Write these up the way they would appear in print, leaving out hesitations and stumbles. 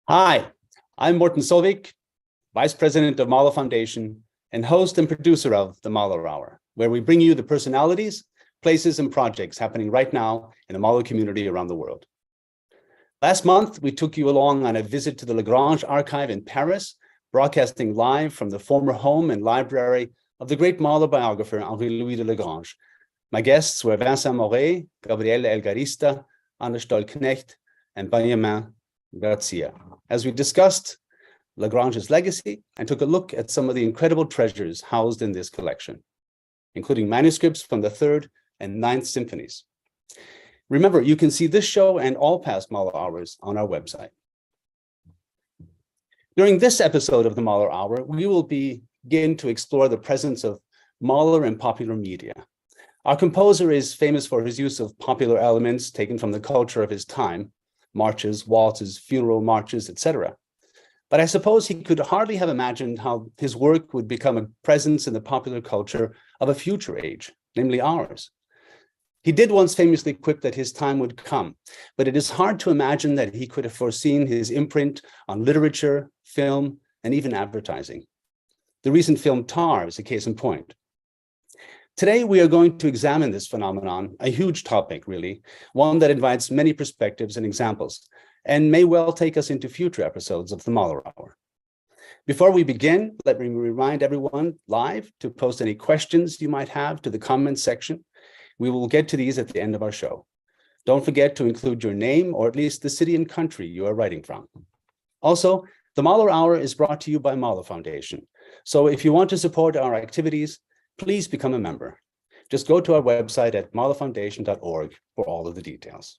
Hi, I'm Morten Solvik, Vice President of Mahler Foundation and host and producer of the Mahler Hour, where we bring you the personalities, places, and projects happening right now in the Mahler community around the world. Last month, we took you along on a visit to the Lagrange archive in Paris, broadcasting live from the former home and library of the great Mahler biographer Henri-Louis de Lagrange. My guests were Vincent Moret, Gabriele Elgarista, Anna Stoll-Knecht, and Benjamin Garcia, as we discussed Lagrange's legacy and took a look at some of the incredible treasures housed in this collection, including manuscripts from the 3rd and 9th symphonies. Remember, you can see this show and all past Mahler Hours on our website. During this episode of the Mahler Hour, we will begin to explore the presence of Mahler in popular media. Our composer is famous for his use of popular elements taken from the culture of his time, marches, waltzes, funeral marches, etc. But I suppose he could hardly have imagined how his work would become a presence in the popular culture of a future age, namely ours. He did once famously quip that his time would come, but it is hard to imagine that he could have foreseen his imprint on literature, film, and even advertising. The recent film Tar is a case in point. Today, we are going to examine this phenomenon, a huge topic, really, one that invites many perspectives and examples, and may well take us into future episodes of the Mahler Hour. Before we begin, let me remind everyone live to post any questions you might have to the comments section. We will get to these at the end of our show. Don't forget to include your name or at least the city and country you are writing from. Also, the Mahler Hour is brought to you by Mahler Foundation. So if you want to support our activities, please become a member. Just go to our website at mahlerfoundation.org for all of the details.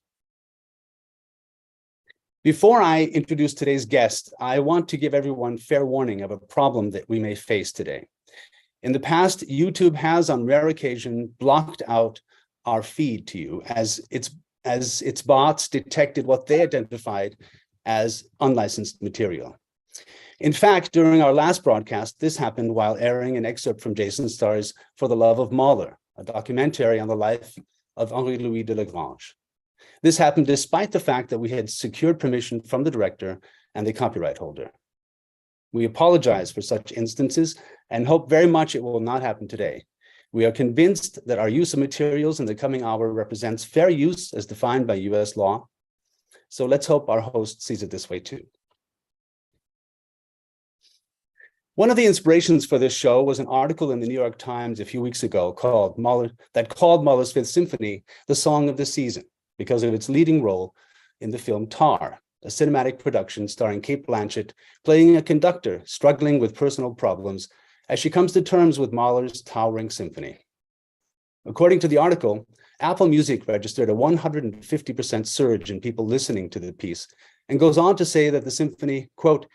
Before I introduce today's guest, I want to give everyone fair warning of a problem that we may face today. In the past, YouTube has on rare occasion blocked out our feed to you as its bots detected what they identified as unlicensed material. In fact, during our last broadcast, this happened while airing an excerpt from Jason Starr's For the Love of Mahler, a documentary on the life of Henri-Louis de Lagrange. This happened despite the fact that we had secured permission from the director and the copyright holder. We apologize for such instances and hope very much it will not happen today. We are convinced that our use of materials in the coming hour represents fair use as defined by US law. So let's hope our host sees it this way too. One of the inspirations for this show was an article in the New York Times a few weeks ago called Mahler's Fifth Symphony, the Song of the Season, because of its leading role in the film Tar, a cinematic production starring Cate Blanchett playing a conductor struggling with personal problems as she comes to terms with Mahler's towering symphony. According to the article, Apple Music registered a 150% surge in people listening to the piece and goes on to say that the symphony, quote,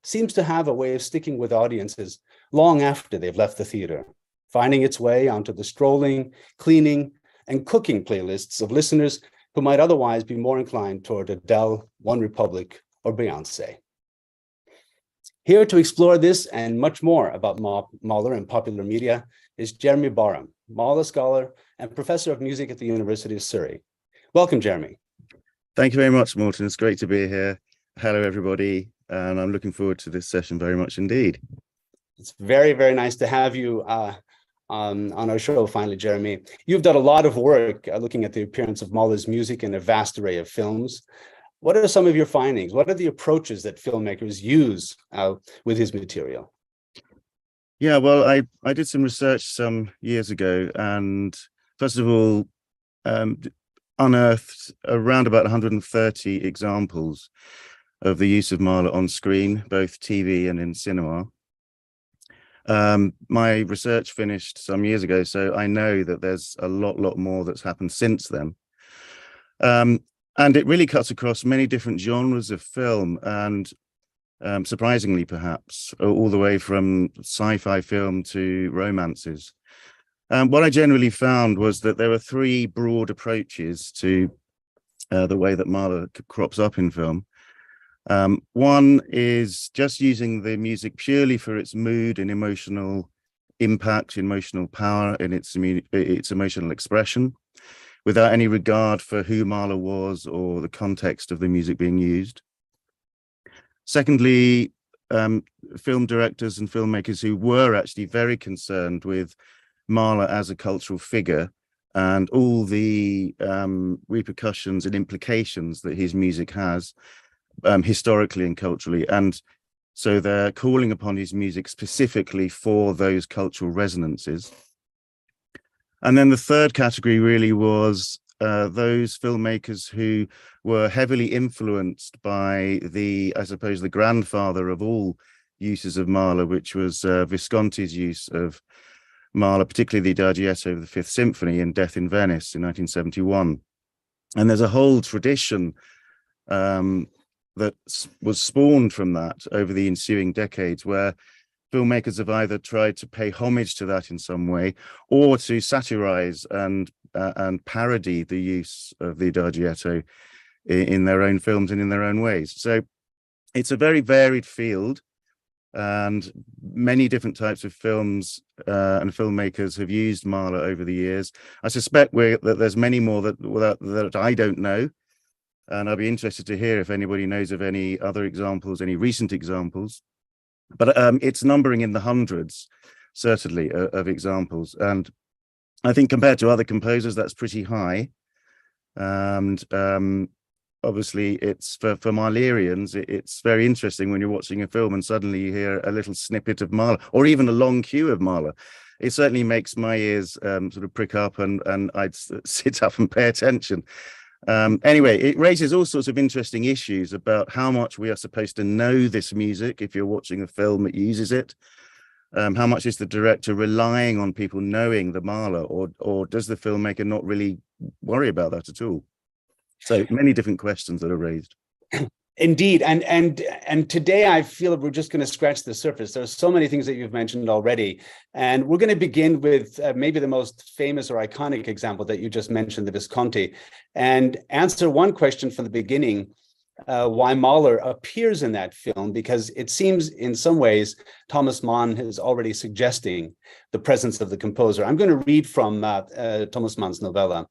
seems to have a way of sticking with audiences long after they've left the theater, finding its way onto the strolling, cleaning, and cooking playlists of listeners who might otherwise be more inclined toward Adele, One Republic, or Beyonce. Here to explore this and much more about Mahler and popular media is Jeremy Barham, Mahler scholar and professor of music at the University of Surrey. Welcome, Jeremy. Thank you very much, Morten. It's great to be here. Hello, everybody. And I'm looking forward to this session very much indeed. It's very, very nice to have you on our show finally, Jeremy. You've done a lot of work looking at the appearance of Mahler's music in a vast array of films. What are some of your findings? What are the approaches that filmmakers use with his material? Yeah, well, I did some research some years ago, and first of all, unearthed around about 130 examples of the use of Mahler on screen, both TV and in cinema. My research finished some years ago, so I know that there's a lot more that's happened since then. And it really cuts across many different genres of film, and surprisingly, perhaps, all the way from sci-fi film to romances. What I generally found was that there were three broad approaches to the way that Mahler crops up in film. One is just using the music purely for its mood and emotional impact, emotional power, and its emotional expression, without any regard for who Mahler was or the context of the music being used. Secondly, film directors and filmmakers who were actually very concerned with Mahler as a cultural figure and all the repercussions and implications that his music has historically and culturally. And so they're calling upon his music specifically for those cultural resonances. And then the third category really was those filmmakers who were heavily influenced by I suppose, the grandfather of all uses of Mahler, which was Visconti's use of Mahler, particularly the Adagietto of the Fifth Symphony in Death in Venice in 1971. And there's a whole tradition that was spawned from that over the ensuing decades, where filmmakers have either tried to pay homage to that in some way or to satirize and parody the use of the Adagietto in their own films and in their own ways. So it's a very varied field, and many different types of films and filmmakers have used Mahler over the years. I suspect that there's many more that I don't know, and I'll be interested to hear if anybody knows of any other examples, any recent examples. But it's numbering in the hundreds, certainly, of examples. And I think compared to other composers, that's pretty high. And obviously, it's for Mahlerians, it's very interesting when you're watching a film and suddenly you hear a little snippet of Mahler, or even a long cue of Mahler. It certainly makes my ears sort of prick up, and I'd sit up and pay attention. Anyway, it raises all sorts of interesting issues about how much we are supposed to know this music if you're watching a film that uses it. How much is the director relying on people knowing the Mahler, or does the filmmaker not really worry about that at all? So many different questions that are raised. Indeed, and today I feel that we're just going to scratch the surface. There are so many things that you've mentioned already, and we're going to begin with maybe the most famous or iconic example that you just mentioned, the Visconti, and answer one question from the beginning: why Mahler appears in that film, because it seems in some ways Thomas Mann is already suggesting the presence of the composer. I'm going to read from Thomas Mann's novella.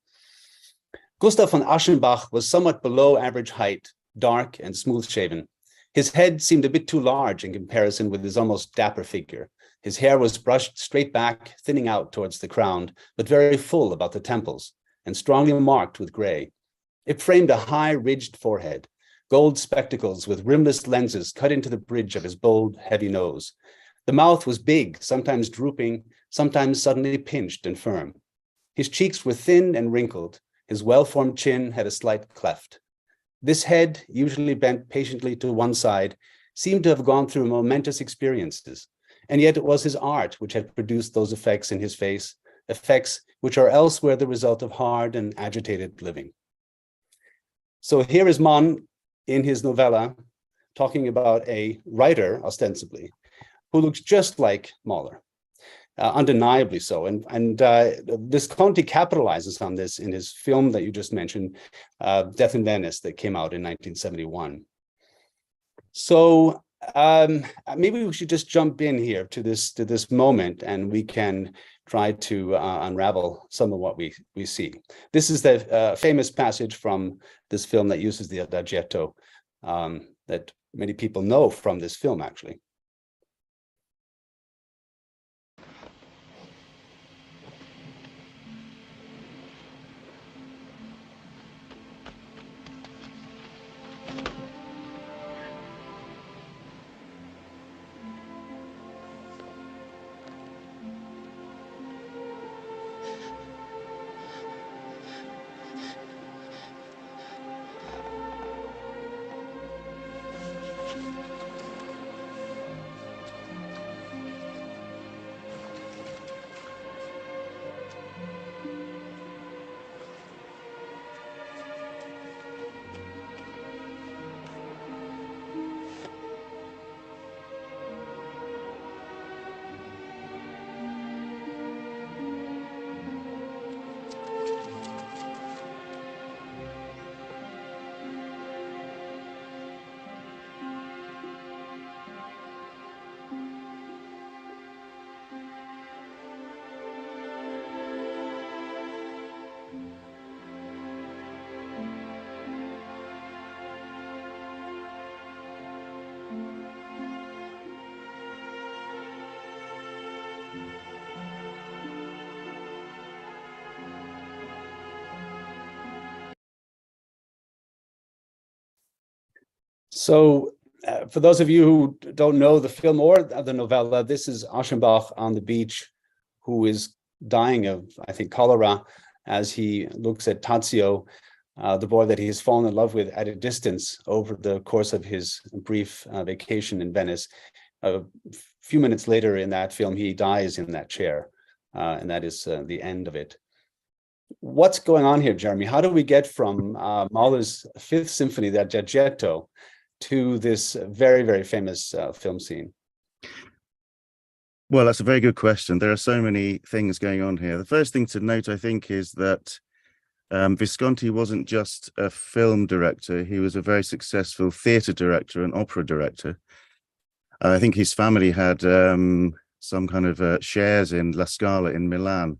Gustav von Aschenbach was somewhat below average height, dark and smooth-shaven. His head seemed a bit too large in comparison with his almost dapper figure. His hair was brushed straight back, thinning out towards the crown, but very full about the temples and strongly marked with gray. It framed a high, ridged forehead, gold spectacles with rimless lenses cut into the bridge of his bold, heavy nose. The mouth was big, sometimes drooping, sometimes suddenly pinched and firm. His cheeks were thin and wrinkled. His well-formed chin had a slight cleft. This head, usually bent patiently to one side, seemed to have gone through momentous experiences, and yet it was his art which had produced those effects in his face, effects which are elsewhere the result of hard and agitated living. So here is Mann in his novella talking about a writer, ostensibly, who looks just like Mahler. Undeniably so, and Visconti capitalizes on this in his film that you just mentioned, Death in Venice, that came out in 1971. So maybe we should just jump in here to this moment, and we can try to unravel some of what we see. This is the famous passage from this film that uses the Adagietto that many people know from this film, actually. So, for those of you who don't know the film or the novella, this is Aschenbach on the beach, who is dying of, I think, cholera, as he looks at Tazio, the boy that he has fallen in love with at a distance over the course of his brief vacation in Venice. A few minutes later in that film, he dies in that chair, and that is the end of it. What's going on here, Jeremy? How do we get from Mahler's Fifth Symphony, that Giagetto, to this very, very famous film scene? Well, that's a very good question. There are so many things going on here. The first thing to note, I think, is that Visconti wasn't just a film director. He was a very successful theatre director and opera director. I think his family had some kind of shares in La Scala in Milan.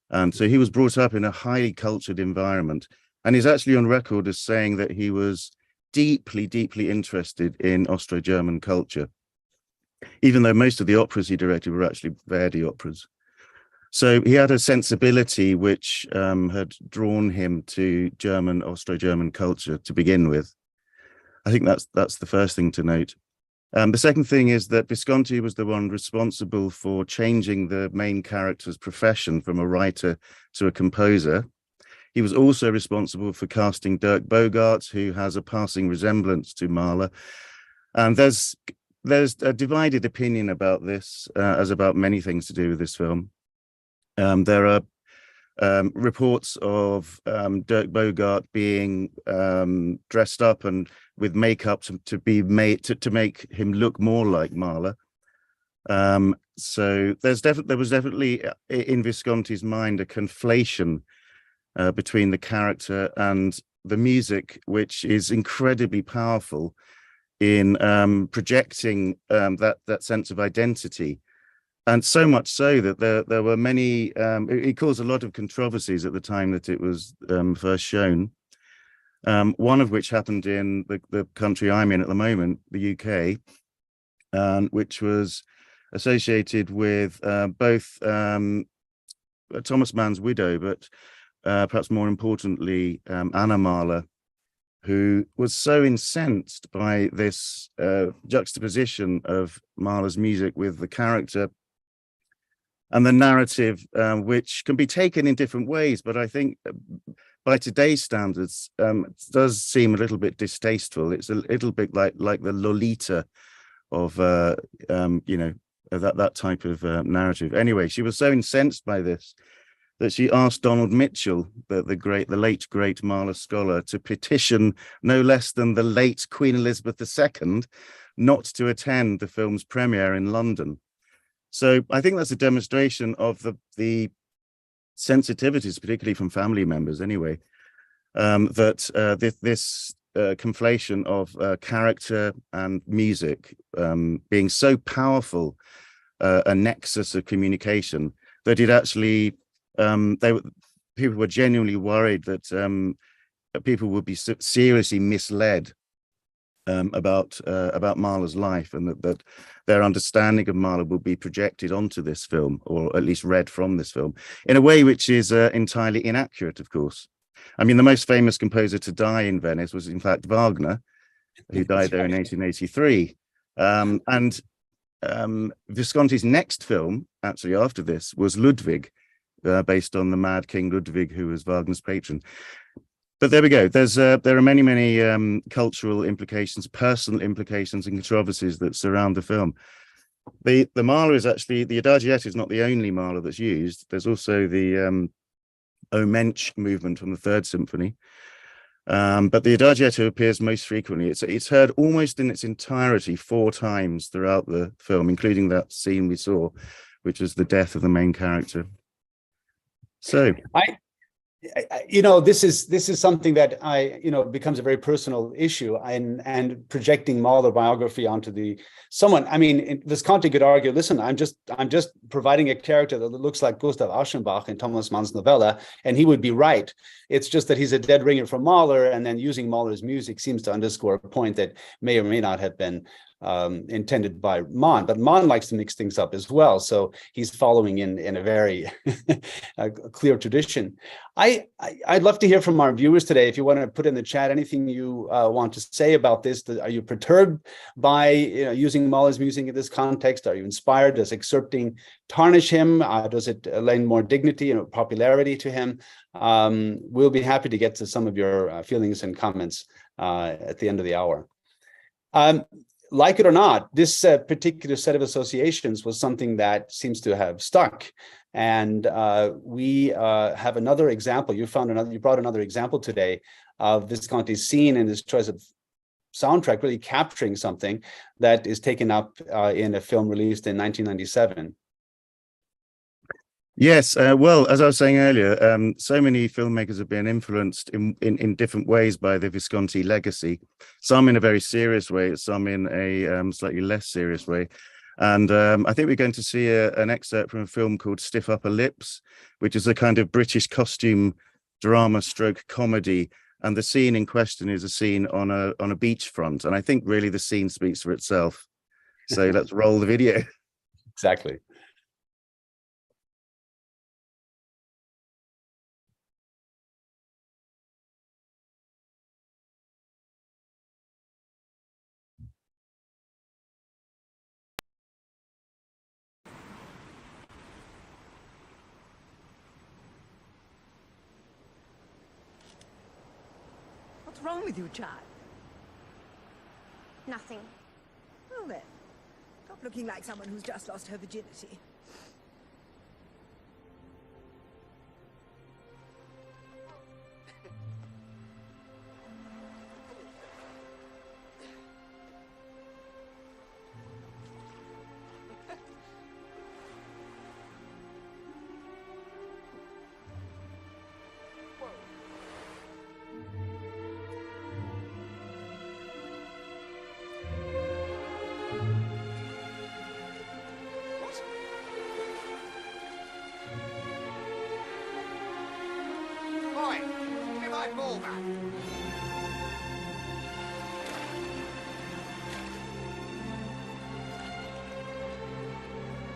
And so he was brought up in a highly cultured environment. And he's actually on record as saying that he was deeply, deeply interested in Austro-German culture, even though most of the operas he directed were actually Verdi operas. So he had a sensibility which had drawn him to Austro-German culture to begin with. I think that's the first thing to note. The second thing is that Visconti was the one responsible for changing the main character's profession from a writer to a composer. He was also responsible for casting Dirk Bogarts, who has a passing resemblance to Mahler. And there's a divided opinion about this, as about many things to do with this film. There are reports of Dirk Bogart being dressed up and with makeup to make him look more like Mahler. So there was definitely in Visconti's mind a conflation between the character and the music, which is incredibly powerful in projecting that sense of identity. And so much so that there were many, it caused a lot of controversies at the time that it was first shown. One of which happened in the country I'm in at the moment, the UK, which was associated with both Thomas Mann's widow, but perhaps more importantly, Anna Mahler, who was so incensed by this juxtaposition of Mahler's music with the character and the narrative, which can be taken in different ways, but I think by today's standards, it does seem a little bit distasteful. It's a little bit like the Lolita of that type of narrative. Anyway, she was so incensed by this that she asked Donald Mitchell, the late great Mahler scholar, to petition no less than the late Queen Elizabeth II not to attend the film's premiere in London. So I think that's a demonstration of the sensitivities, particularly from family members anyway, that this conflation of character and music being so powerful a nexus of communication that it actually, people were genuinely worried that people would be seriously misled about Mahler's life, and that their understanding of Mahler will be projected onto this film, or at least read from this film, in a way which is entirely inaccurate, of course. I mean, the most famous composer to die in Venice was, in fact, Wagner, who died there in 1883. And Visconti's next film, actually after this, was Ludwig, based on the mad King Ludwig, who was Wagner's patron. But there we go. There are many cultural implications, personal implications, and controversies that surround the film. The Mahler is actually, the Adagietto is not the only Mahler that's used. There's also the O Mensch movement from the Third Symphony. But the Adagietto appears most frequently. It's heard almost in its entirety 4 times throughout the film, including that scene we saw, which is the death of the main character. So this is something that becomes a very personal issue, and projecting Mahler biography onto someone. I mean, Visconti could argue, listen, I'm just providing a character that looks like Gustav Aschenbach in Thomas Mann's novella, and he would be right. It's just that he's a dead ringer from Mahler, and then using Mahler's music seems to underscore a point that may or may not have been intended by Mann, but Mann likes to mix things up as well. So he's following in a very clear tradition. I'd love to hear from our viewers today. If you want to put in the chat anything you want to say about this, are you perturbed by using Mahler's music in this context? Are you inspired? Does excerpting tarnish him? Does it lend more dignity and popularity to him? We'll be happy to get to some of your feelings and comments at the end of the hour. Like it or not, this particular set of associations was something that seems to have stuck. And we have another example. You brought another example today of Visconti's scene and his choice of soundtrack really capturing something that is taken up in a film released in 1997. Yes, well, as I was saying earlier, so many filmmakers have been influenced in different ways by the Visconti legacy, some in a very serious way, some in a slightly less serious way. And I think we're going to see an excerpt from a film called Stiff Upper Lips, which is a kind of British costume drama stroke comedy. And the scene in question is a scene on a beachfront. And I think really the scene speaks for itself. So let's roll the video. Exactly. What's wrong with you, child? Nothing. Well then, stop looking like someone who's just lost her virginity.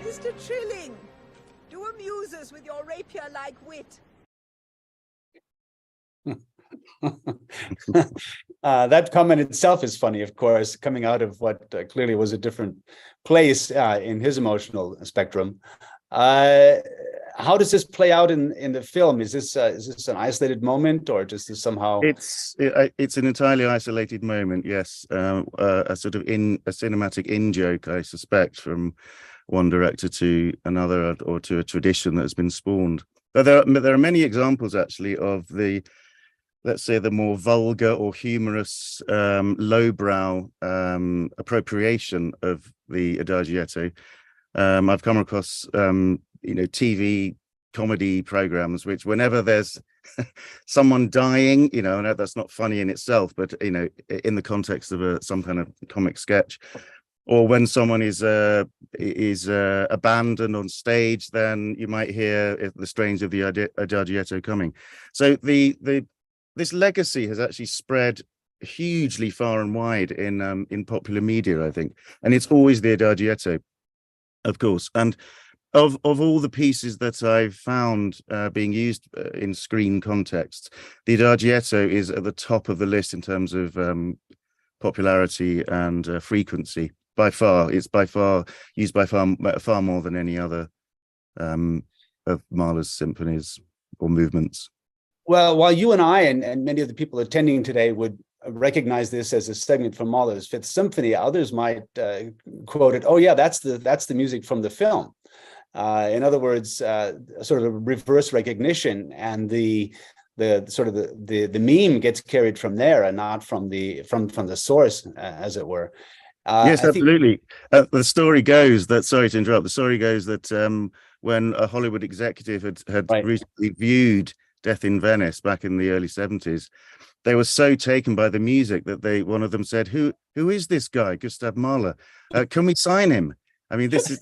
Mr. Trilling, do amuse us with your rapier-like wit. That comment itself is funny, of course, coming out of what clearly was a different place in his emotional spectrum. How does this play out in the film? Is this an isolated moment, or does this somehow? It's an entirely isolated moment. Yes, a sort of a cinematic in-joke, I suspect, from one director to another, or to a tradition that has been spawned. But there are many examples actually of the, let's say, the more vulgar or humorous, lowbrow appropriation of the adagietto. I've come across TV comedy programs which, whenever there's someone dying, I know that's not funny in itself, but in the context of some kind of comic sketch, or when someone is abandoned on stage, then you might hear the strains of the adagietto coming. So this legacy has actually spread hugely far and wide in popular media, I think, and it's always the adagietto, of course. And of all the pieces that I've found being used in screen contexts, the adagietto is at the top of the list in terms of popularity and frequency. By far, it's by far used by far more than any other of Mahler's symphonies or movements. Well, while you and I and many of the people attending today would recognize this as a segment from Mahler's Fifth Symphony, others might quote it, "Oh yeah, that's the music from the film." In other words, sort of a reverse recognition, and the meme gets carried from there and not from the source, as it were. Yes, absolutely. The story goes that, sorry to interrupt, the story goes that when a Hollywood executive had recently viewed Death in Venice back in the early 70s, they were so taken by the music that one of them said, "Who is this guy, Gustav Mahler? Can we sign him?" I mean, this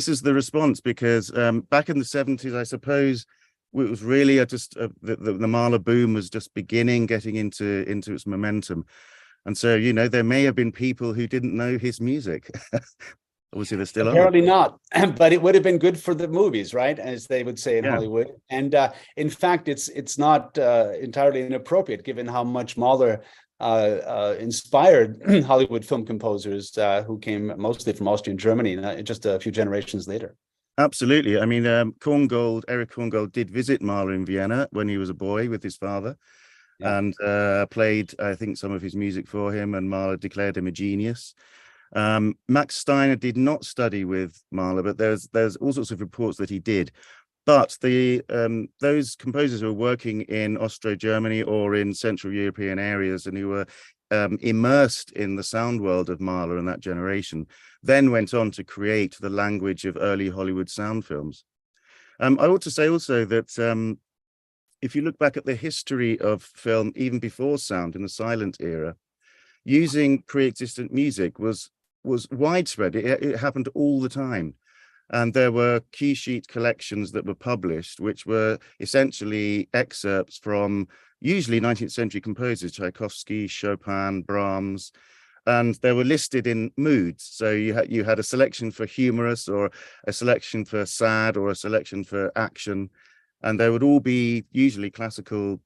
is the response, because back in the 70s, I suppose, it was really the Mahler boom was just getting into its momentum. And so, you know, there may have been people who didn't know his music. Obviously, there still are. Apparently not, but it would have been good for the movies, right? As they would say in Yeah. Hollywood. And in fact, it's not entirely inappropriate, given how much Mahler inspired Hollywood film composers who came mostly from Austria and Germany just a few generations later. Absolutely. I mean, Erich Korngold did visit Mahler in Vienna when he was a boy with his father, and played, I think, some of his music for him, and Mahler declared him a genius. Max Steiner did not study with Mahler, but there's all sorts of reports that he did. But those composers who were working in Austro-Germany or in Central European areas and who were immersed in the sound world of Mahler and that generation then went on to create the language of early Hollywood sound films. I ought to say also that if you look back at the history of film, even before sound in the silent era, using pre-existent music was widespread. It happened all the time. And there were key sheet collections that were published, which were essentially excerpts from usually 19th century composers, Tchaikovsky, Chopin, Brahms, and they were listed in moods. So you had a selection for humorous, or a selection for sad, or a selection for action, and they would all be usually classical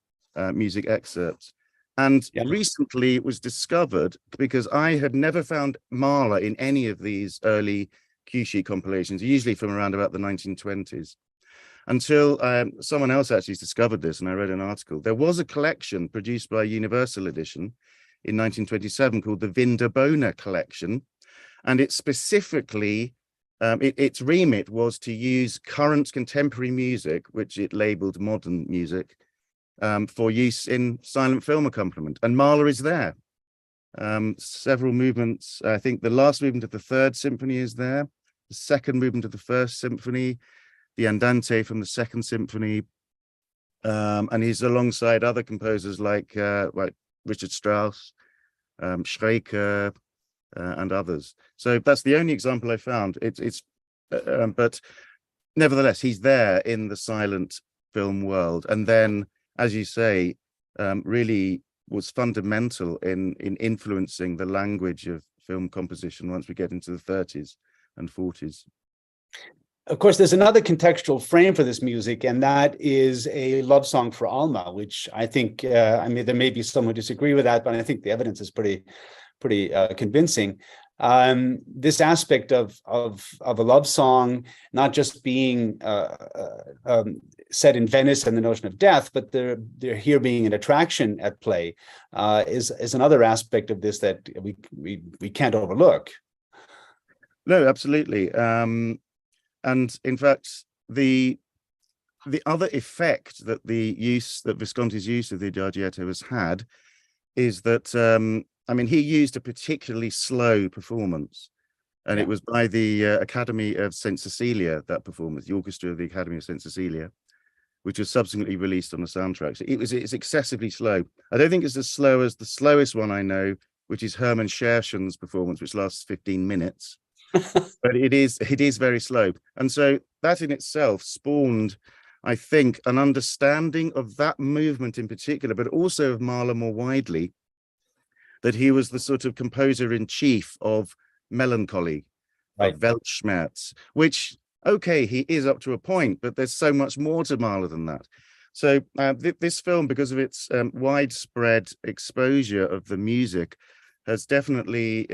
music excerpts. And recently it was discovered, because I had never found Mahler in any of these early cue sheet compilations, usually from around about the 1920s, until someone else actually discovered this, and I read an article. There was a collection produced by Universal Edition in 1927 called the Wunderbohne Collection, and it specifically, its remit was to use current contemporary music, which it labeled modern music, for use in silent film accompaniment, and Mahler is there. Several movements. I think the last movement of the Third Symphony is there, the second movement of the First Symphony, the Andante from the Second Symphony, and he's alongside other composers like Richard Strauss, Schreker, and others. So that's the only example I found. But nevertheless, he's there in the silent film world, and then, as you say, really was fundamental in influencing the language of film composition once we get into the 30s and 40s. Of course, there's another contextual frame for this music, and that is a love song for Alma, which I think, I mean, there may be some who disagree with that, but I think the evidence is pretty convincing. This aspect of a love song not just being set in Venice and the notion of death, but there here being an attraction at play is another aspect of this that we can't overlook. No, absolutely. And in fact, the other effect that Visconti's use of the Adagietto has had is that, I mean, he used a particularly slow performance, and it was by the Academy of St. Cecilia, that performance, the Orchestra of the Academy of St. Cecilia, which was subsequently released on the soundtrack. So it's excessively slow. I don't think it's as slow as the slowest one I know, which is Hermann Scherchen's performance, which lasts 15 minutes. But it is very slow. And so that in itself spawned, I think, an understanding of that movement in particular, but also of Mahler more widely, that he was the sort of composer in chief of melancholy, of Weltschmerz, which, okay, he is up to a point, but there's so much more to Mahler than that. So this film, because of its widespread exposure of the music, has definitely,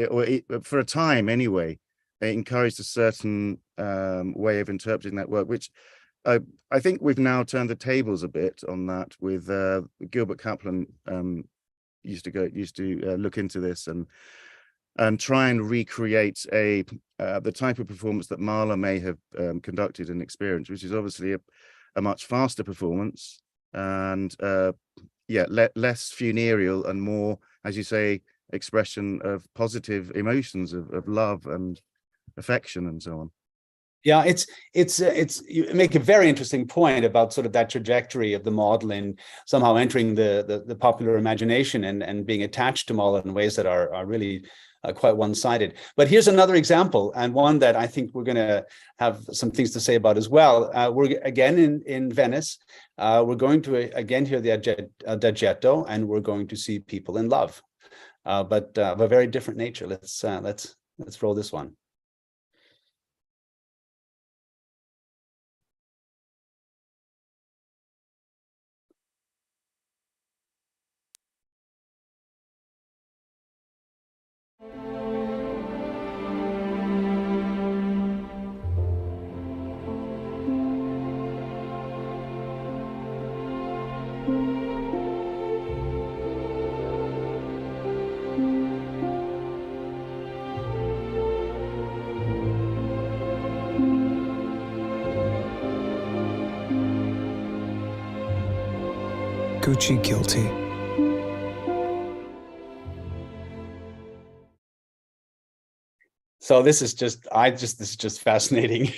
for a time anyway, encouraged a certain way of interpreting that work, which I think we've now turned the tables a bit on that. With Gilbert Kaplan used to look into this and try and recreate the type of performance that Mahler may have conducted and experienced, which is obviously a much faster performance and less funereal and more, as you say, expression of positive emotions of love and affection and so on. Yeah, it's you make a very interesting point about sort of that trajectory of the model and somehow entering the popular imagination and being attached to Mahler in ways that are really quite one-sided. But here's another example, and one that I think we're going to have some things to say about as well. We're again in Venice. We're going to again hear the Adagietto, and we're going to see People in Love. but of a very different nature. Let's roll this one. Gucci guilty. So this is just fascinating.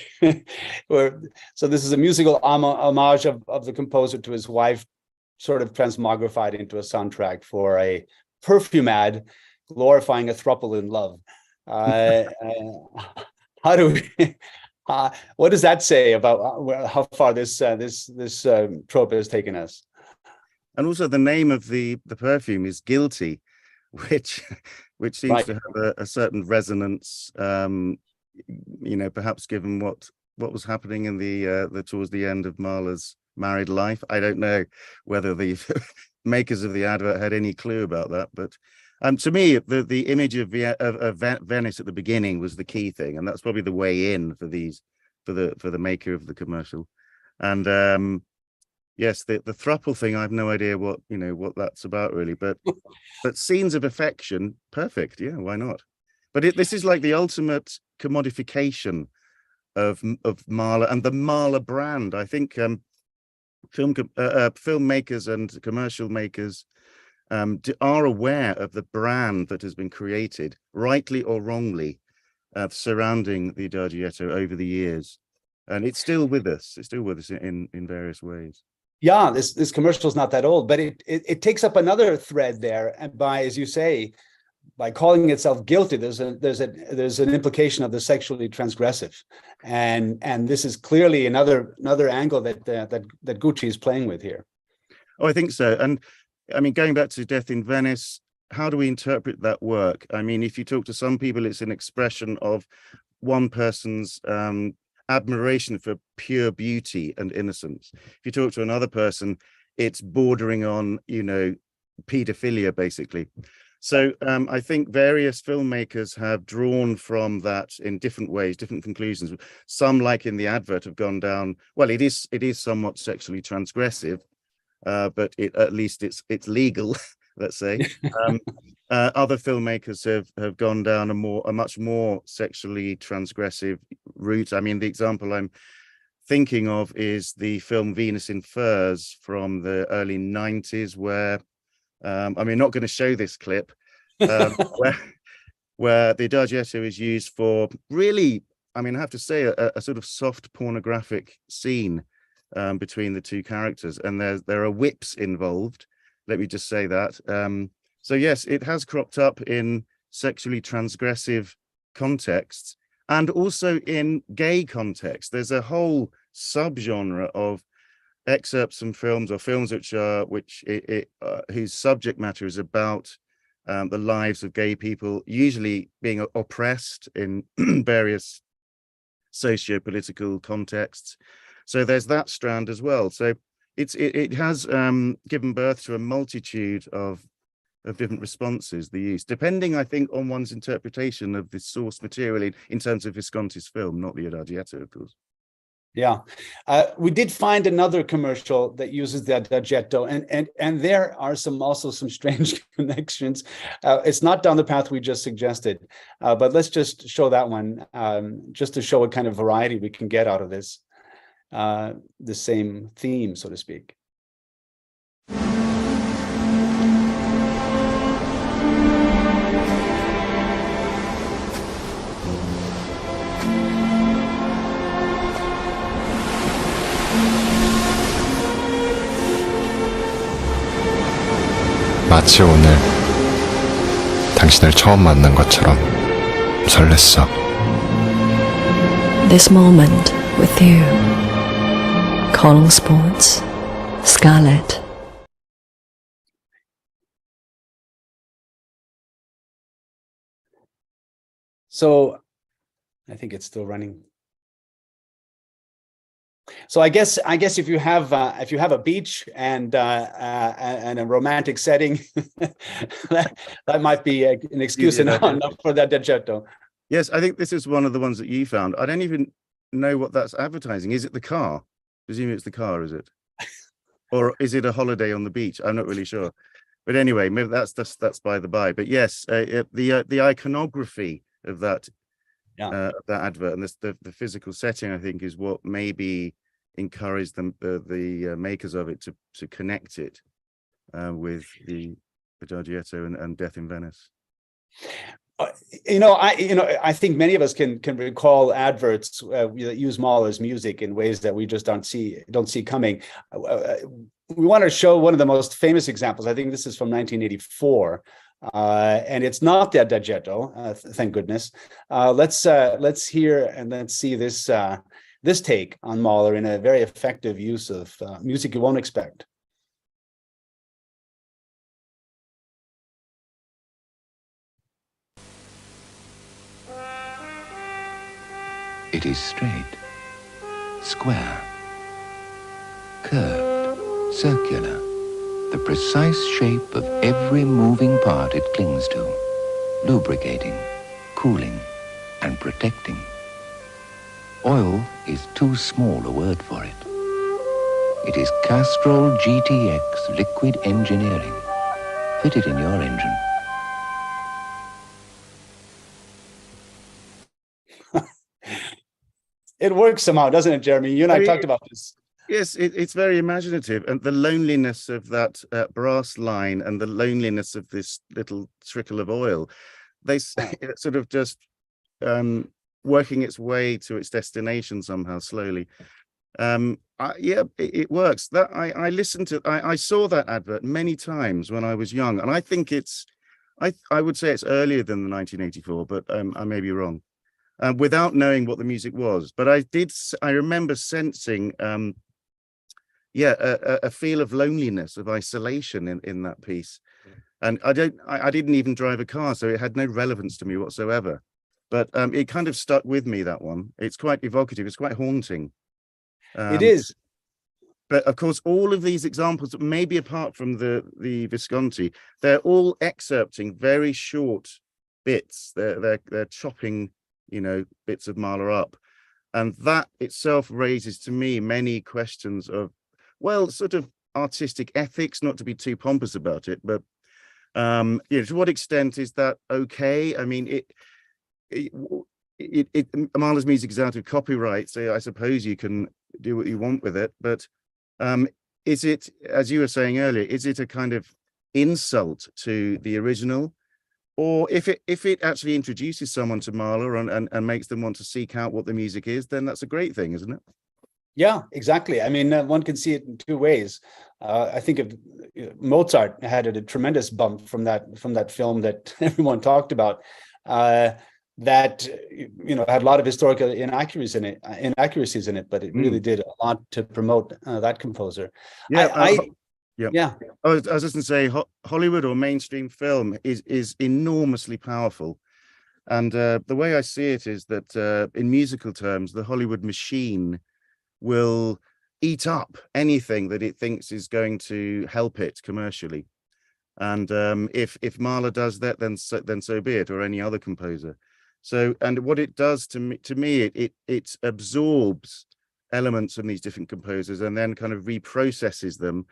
So this is a musical homage of the composer to his wife, sort of transmogrified into a soundtrack for a perfume ad glorifying a throuple in love. How do we? What does that say about how far this trope has taken us? And also, the name of the perfume is Guilty, which seems Right. to have a certain resonance. Perhaps given what was happening in the towards the end of Mahler's married life. I don't know whether the makers of the advert had any clue about that, but to me, the image of Venice at the beginning was the key thing, and that's probably the way in for the maker of the commercial. And yes, the throuple thing, I have no idea what that's about really, but scenes of affection, perfect. Yeah, why not? But this is like the ultimate commodification of Mahler and the Mahler brand. I think filmmakers and commercial makers are aware of the brand that has been created, rightly or wrongly, surrounding the Adagietto over the years, and it's still with us. It's still with us in various ways. Yeah, this commercial is not that old, but it takes up another thread there, and as you say, by calling itself Guilty, there's an implication of the sexually transgressive, and this is clearly another angle that Gucci is playing with here. Oh, I think so. And I mean, going back to Death in Venice, how do we interpret that work? I mean, if you talk to some people, it's an expression of one person's admiration for pure beauty and innocence. If you talk to another person, it's bordering on, pedophilia, basically. So I think various filmmakers have drawn from that in different ways, different conclusions. Some, like in the advert, have gone down, well, it is somewhat sexually transgressive, but at least it's legal, let's say. Other filmmakers have gone down a much more sexually transgressive route. I mean, the example I'm thinking of is the film Venus in Furs from the early 90s, where I'm not going to show this clip, where the Adagietto is used for really, I have to say, a sort of soft pornographic scene between the two characters, and there are whips involved. Let me just say that. So yes, it has cropped up in sexually transgressive contexts, and also in gay contexts. There's a whole subgenre of excerpts from films, or films whose subject matter is about the lives of gay people, usually being oppressed in various socio-political contexts. So there's that strand as well. So it has given birth to a multitude of different responses, the use, depending, I think, on one's interpretation of the source material in terms of Visconti's film, not the Adagietto, of course. Yeah, we did find another commercial that uses the Adagietto, and there are also some strange connections. It's not down the path we just suggested, but let's just show that one, just to show what kind of variety we can get out of this, the same theme, so to speak. 마치 오늘 당신을 처음 만난 것처럼 설렜어. This moment with you. Calling Sports, Scarlett. So I think it's still running. So I guess if you have a beach and a romantic setting, that might be an excuse enough for that Dagetto. Yes, I think this is one of the ones that you found. I don't even know what that's advertising. Is it the car? Presume it's the car, is it? Or is it a holiday on the beach? I'm not really sure. But anyway, maybe that's by the by. But yes, the iconography of that that advert and the physical setting, I think, is what maybe encouraged the makers of it to connect it with the Adagietto and Death in Venice. I think many of us can recall adverts that use Mahler's music in ways that we just don't see coming. We want to show one of the most famous examples. I think this is from 1984, and it's not the Adagietto, thank goodness. Let's hear and let's see this take on Mahler in a very effective use of music you won't expect. It is straight, square, curved, circular, the precise shape of every moving part it clings to, lubricating, cooling, and protecting. Oil is too small a word for it. It is Castrol GTX liquid engineering. Fit it in your engine. It works somehow, doesn't it, Jeremy? You and I talked about this. Yes, it's very imaginative, and the loneliness of that brass line and the loneliness of this little trickle of oil, it's sort of just working its way to its destination somehow slowly. It works. That I saw that advert many times when I was young, and I think I would say it's earlier than the 1984, but I may be wrong. Without knowing what the music was, but I remember sensing a feel of loneliness, of isolation in that piece. And I didn't even drive a car, so it had no relevance to me whatsoever, but it kind of stuck with me, that one. It's quite evocative, it's quite haunting. It is. But of course, all of these examples, maybe apart from the Visconti, they're all excerpting very short bits. They're chopping bits of Mahler up, and that itself raises to me many questions of, well, sort of artistic ethics, not to be too pompous about it, but to what extent is that okay? I mean, Mahler's music is out of copyright, so I suppose you can do what you want with it, but is it, as you were saying earlier, is it a kind of insult to the original? Or if it actually introduces someone to Mahler and makes them want to seek out what the music is, then that's a great thing, isn't it? Yeah, exactly. I mean, one can see it in two ways. I think of Mozart had a tremendous bump from that film that everyone talked about. That had a lot of historical inaccuracies in it, but it really did a lot to promote that composer. Yeah. I was just going to say, Hollywood or mainstream film is enormously powerful, and the way I see it is that in musical terms, the Hollywood machine will eat up anything that it thinks is going to help it commercially, and if Mahler does that, then so be it, or any other composer. So, and what it does to me, it absorbs elements from these different composers and then kind of reprocesses them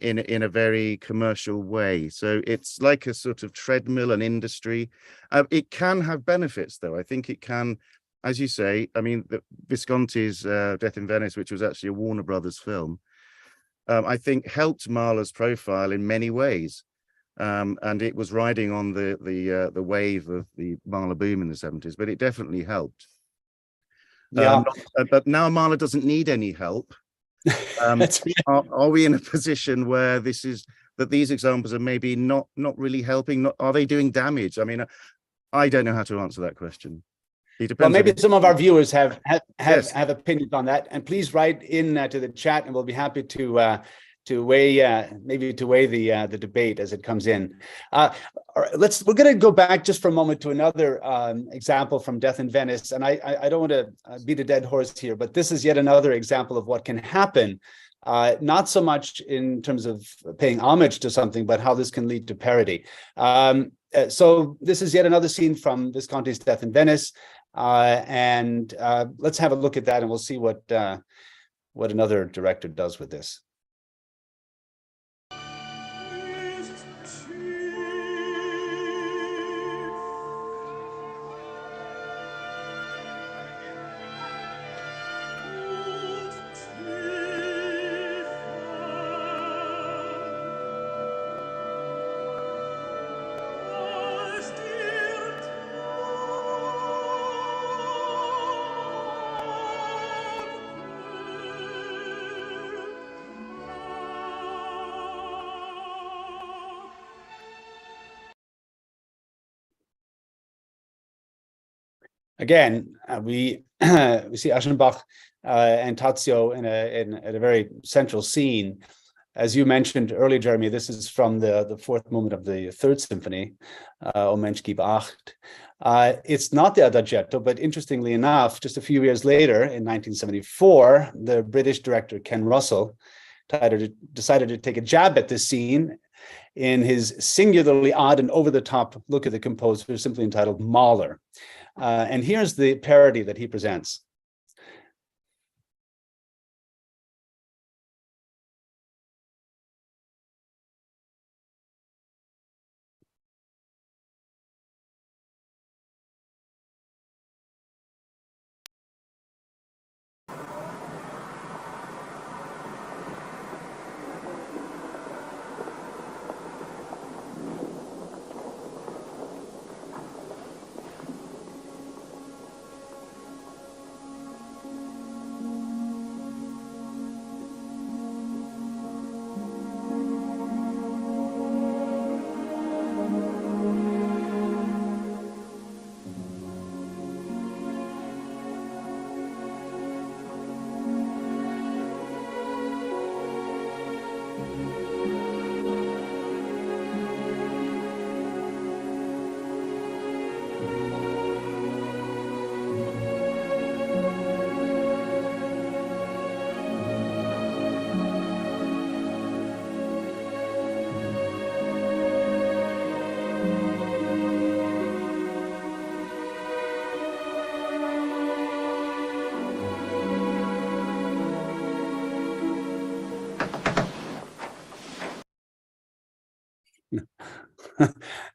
in a very commercial way. So it's like a sort of treadmill, an industry. It can have benefits, though. I think it can, as you say, I mean, the Visconti's Death in Venice, which was actually a Warner Brothers film, I think helped Mahler's profile in many ways. And it was riding on the wave of the Mahler boom in the 70s, but it definitely helped. But now Mahler doesn't need any help. Are we in a position where these examples are maybe not really helping? Are they doing damage? I mean, I don't know how to answer that question. It depends. Well, maybe some of our viewers have opinions on that, and please write in to the chat, and we'll be happy to maybe to weigh the debate as it comes in. We're going to go back just for a moment to another example from Death in Venice, and I don't want to beat a dead horse here, but this is yet another example of what can happen, not so much in terms of paying homage to something, but how this can lead to parody. So this is yet another scene from Visconti's Death in Venice, and let's have a look at that, and we'll see what another director does with this. Again, we see Aschenbach and Tadzio in a very central scene. As you mentioned earlier, Jeremy, this is from the fourth movement of the third symphony, O Mensch gib acht. It's not the Adagietto, but interestingly enough, just a few years later, in 1974, the British director Ken Russell decided to take a jab at this scene in his singularly odd and over-the-top look at the composer, simply entitled Mahler. And here's the parody that he presents.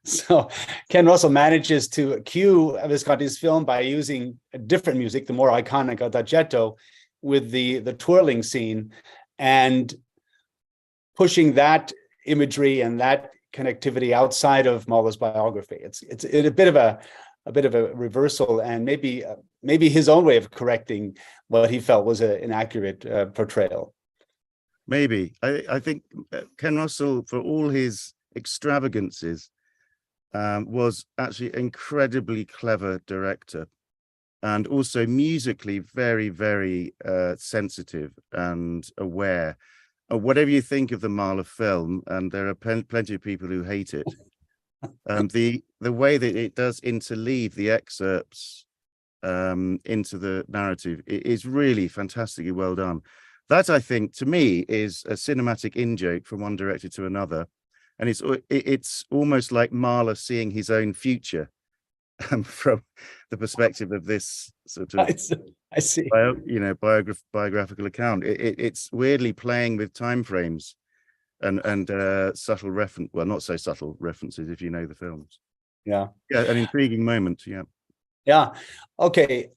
So Ken Russell manages to cue Visconti's film by using a different music, the more iconic Adagietto, with the twirling scene, and pushing that imagery and that connectivity outside of Mahler's biography. It's a bit of a reversal, and maybe his own way of correcting what he felt was an accurate portrayal. Maybe. I think Ken Russell, for all his extravagances, was actually an incredibly clever director, and also musically very, very sensitive and aware. Whatever you think of the Mahler film, and there are plenty of people who hate it, the way that it does interleave the excerpts into the narrative is really fantastically well done. That, I think, to me, is a cinematic in-joke from one director to another. And it's almost like Mahler seeing his own future from the perspective of this sort of I see. Biographical account. It's weirdly playing with time frames and subtle reference. Well, not so subtle references if you know the films. Yeah. Yeah, an intriguing moment. Yeah. Yeah. Okay.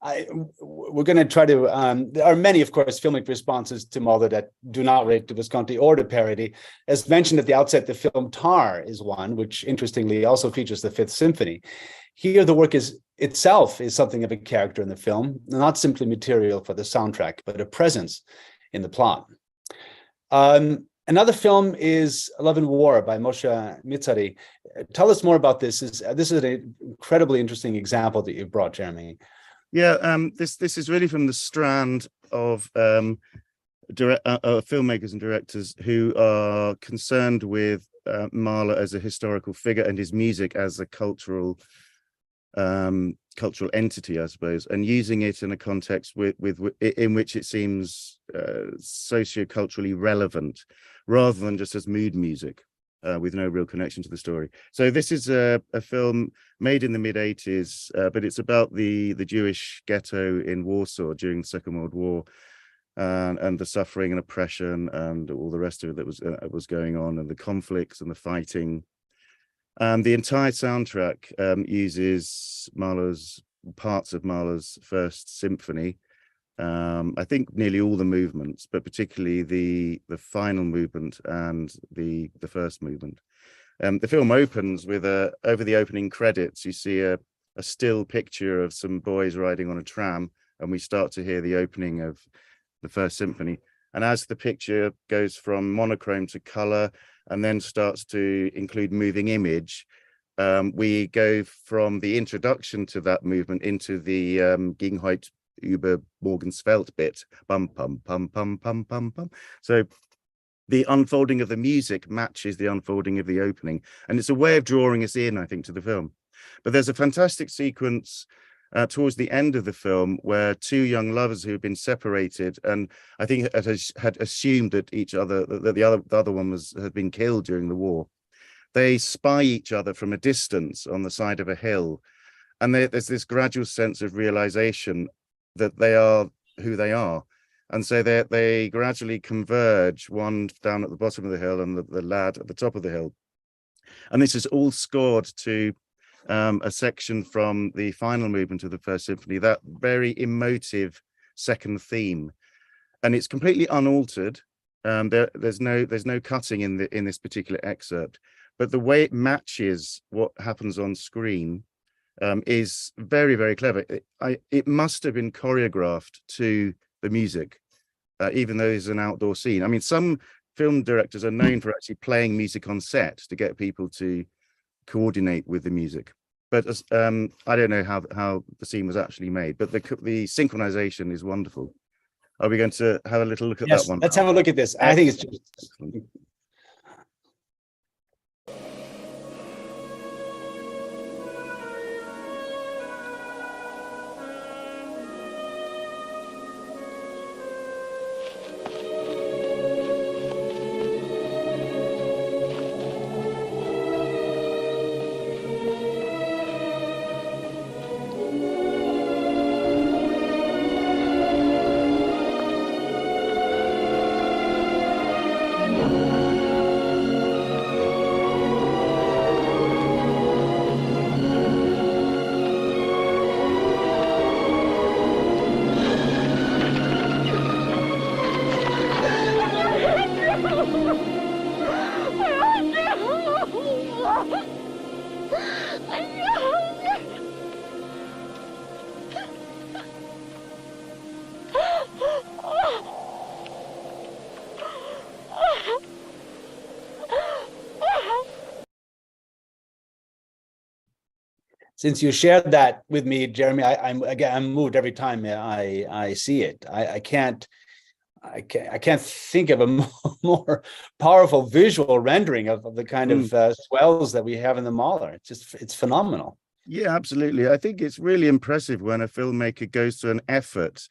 We're going to try to. There are many, of course, filmic responses to Mahler that do not relate to Visconti or to parody. As mentioned at the outset, the film Tar is one, which interestingly also features the Fifth Symphony. Here, the work itself is something of a character in the film, not simply material for the soundtrack, but a presence in the plot. Another film is Love and War by Moshe Mitzari. Tell us more about this. This is an incredibly interesting example that you brought, Jeremy. Yeah, this is really from the strand of filmmakers and directors who are concerned with Mahler as a historical figure and his music as a cultural entity, I suppose, and using it in a context in which it seems socio-culturally relevant, rather than just as mood music with no real connection to the story. So this is a film made in the mid-80s, but it's about the Jewish ghetto in Warsaw during the Second World War, and the suffering and oppression and all the rest of it that was going on, and the conflicts and the fighting. The entire soundtrack uses parts of Mahler's First Symphony. I think nearly all the movements, but particularly the final movement and the first movement. The film opens with over the opening credits, you see a still picture of some boys riding on a tram, and we start to hear the opening of the First Symphony. And as the picture goes from monochrome to color and then starts to include moving image, we go from the introduction to that movement into the Ging heute über morgens Welt bit. Bum, pum, pum, pum, pum, pum, pum. So the unfolding of the music matches the unfolding of the opening. And it's a way of drawing us in, I think, to the film. But there's a fantastic sequence towards the end of the film where two young lovers who have been separated, and I think had assumed that the other one had been killed during the war. They spy each other from a distance on the side of a hill, and there's this gradual sense of realization that they are who they are, and so they gradually converge, one down at the bottom of the hill and the lad at the top of the hill. And this is all scored to a section from the final movement of the First Symphony, that very emotive second theme, and it's completely unaltered. There's no cutting in this particular excerpt, but the way it matches what happens on screen is very, very clever. It must have been choreographed to the music, even though it's an outdoor scene. I mean, some film directors are known for actually playing music on set to get people to coordinate with the music. But I don't know how the scene was actually made, but the synchronization is wonderful. Are we going to have a little look at that one? Let's have a look at this. I think it's just excellent. Since you shared that with me, Jeremy, I'm moved every time I see it. I can't think of a more powerful visual rendering of the kind of swells that we have in the Mahler. It's phenomenal. Yeah, absolutely. I think it's really impressive when a filmmaker goes to an effort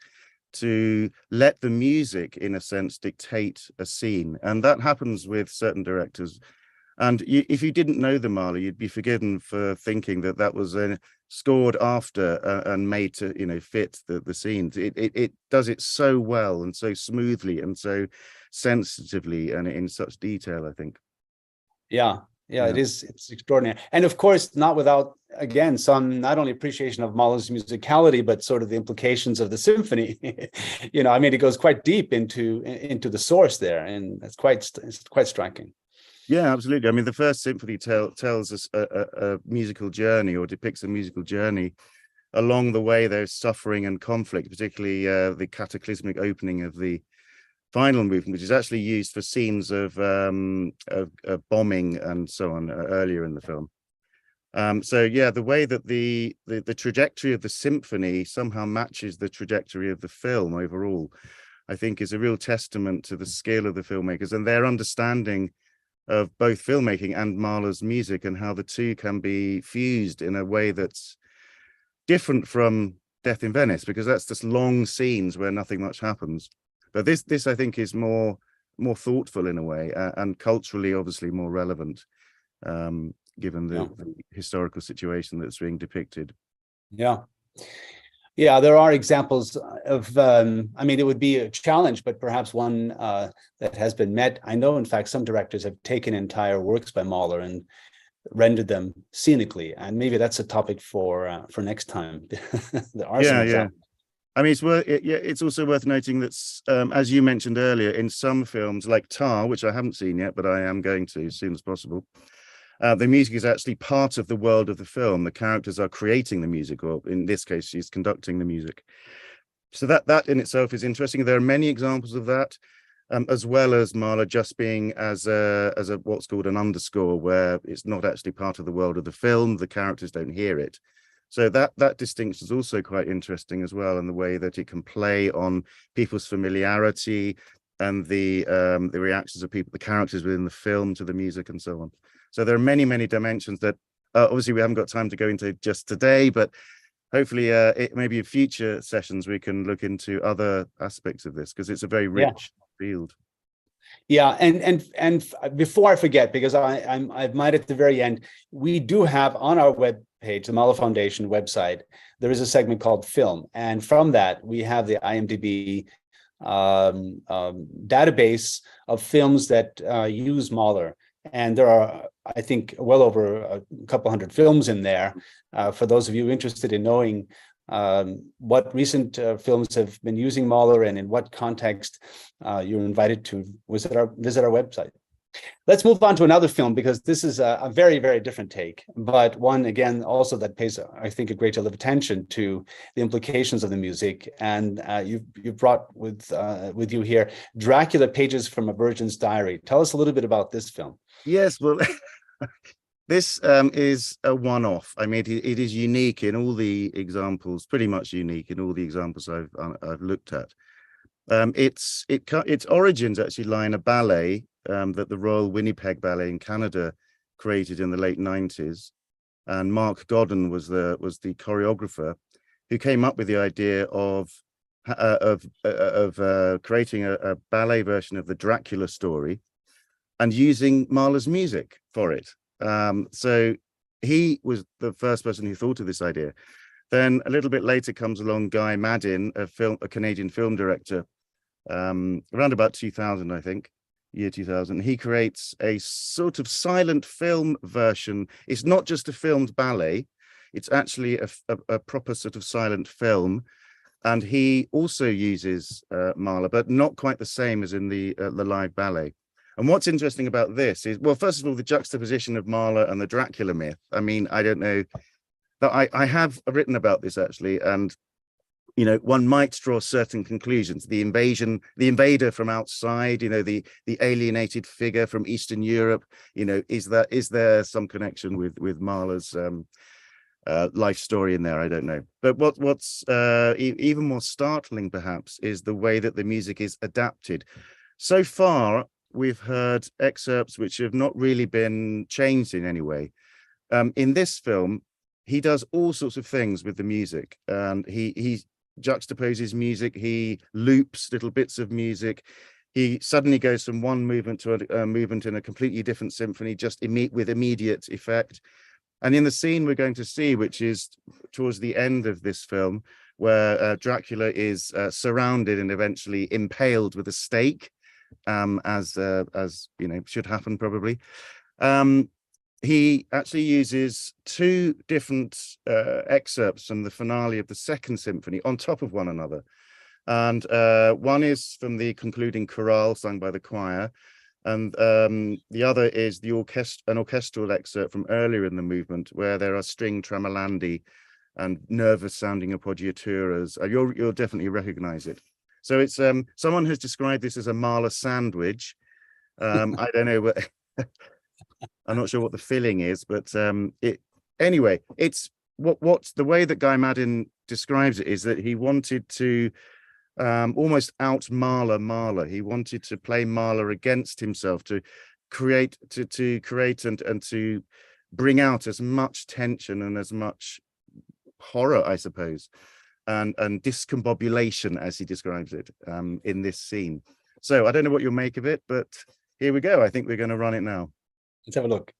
to let the music, in a sense, dictate a scene, and that happens with certain directors. And if you didn't know the Mahler, you'd be forgiven for thinking that was scored after and made to fit the scenes. It does it so well and so smoothly and so sensitively and in such detail, I think. Yeah, it's extraordinary. And of course, not without, again, some not only appreciation of Mahler's musicality, but sort of the implications of the symphony. I mean, it goes quite deep into the source there, and it's quite striking. Yeah, absolutely. I mean, the First Symphony tells us a musical journey, or depicts a musical journey. Along the way, there's suffering and conflict, particularly the cataclysmic opening of the final movement, which is actually used for scenes of bombing and so on earlier in the film. So yeah, the way that the trajectory of the symphony somehow matches the trajectory of the film overall. I think is a real testament to the skill of the filmmakers and their understanding of both filmmaking and Mahler's music, and how the two can be fused in a way that's different from Death in Venice, because that's just long scenes where nothing much happens. But this I think is more thoughtful in a way, and culturally obviously more relevant, given the historical situation that's being depicted. Yeah. Yeah, there are examples of, I mean, it would be a challenge, but perhaps one that has been met. I know, in fact, some directors have taken entire works by Mahler and rendered them scenically, and maybe that's a topic for next time. There are some examples. I mean, it's also worth noting that, as you mentioned earlier, in some films like Tar, which I haven't seen yet, but I am going to as soon as possible, the music is actually part of the world of the film. The characters are creating the music, or in this case, she's conducting the music. So that in itself is interesting. There are many examples of that, as well as Mahler just being as a what's called an underscore, where it's not actually part of the world of the film. The characters don't hear it. So that distinction is also quite interesting as well, in the way that it can play on people's familiarity and the reactions of the characters within the film to the music and so on. So there are many, many dimensions that obviously we haven't got time to go into just today, but hopefully maybe in future sessions we can look into other aspects of this, because it's a very rich field. Yeah, and before I forget, because I might at the very end, we do have on our web page, the Mahler Foundation website, there is a segment called Film, and from that we have the IMDb database of films that use Mahler. And there are, I think, well over a couple hundred films in there. For those of you interested in knowing what recent films have been using Mahler and in what context, you're invited to visit our website. Let's move on to another film, because this is a very, very different take, but one, again, also that pays, I think, a great deal of attention to the implications of the music. And you brought with you here Dracula: Pages from a Virgin's Diary. Tell us a little bit about this film. Yes, well, this is a one-off. I mean, it is unique in all the examples, pretty much unique in all the examples I've looked at. Its origins actually lie in a ballet that the Royal Winnipeg Ballet in Canada created in the late 90s, and Mark Godden was the choreographer who came up with the idea of creating a ballet version of the Dracula story and using Mahler's music for it. So he was the first person who thought of this idea. Then a little bit later comes along Guy Maddin, a Canadian film director, around about 2000, I think, year 2000. He creates a sort of silent film version. It's not just a filmed ballet, it's actually a proper sort of silent film. And he also uses Mahler, but not quite the same as in the live ballet. And what's interesting about this is, well, first of all, the juxtaposition of Mahler and the Dracula myth. I mean, I don't know, that I have written about this actually, and you know, one might draw certain conclusions. The invader from outside, you know, the alienated figure from Eastern Europe, you know, is there some connection with Mahler's life story in there? I don't know. But what's even more startling perhaps is the way that the music is adapted. So far, we've heard excerpts which have not really been changed in any way. In this film, he does all sorts of things with the music, and he juxtaposes music, he loops little bits of music, he suddenly goes from one movement to a movement in a completely different symphony, just with immediate effect. And in the scene we're going to see, which is towards the end of this film, where Dracula is surrounded and eventually impaled with a stake, as you know, should happen probably. He actually uses two different excerpts from the finale of the Second Symphony on top of one another. And one is from the concluding chorale sung by the choir, and the other is an orchestral excerpt from earlier in the movement, where there are string tremolandi and nervous sounding appoggiaturas. You'll definitely recognize it. So it's someone has described this as a Mahler sandwich. I don't know I'm not sure what the filling is, but anyway, it's what the way that Guy Maddin describes it is that he wanted to almost out Mahler. He wanted to play Mahler against himself, to create and to bring out as much tension and as much horror, I suppose, and discombobulation, as he describes it, in this scene. So I don't know what you'll make of it, but here we go. I think we're going to run it now. Let's have a look.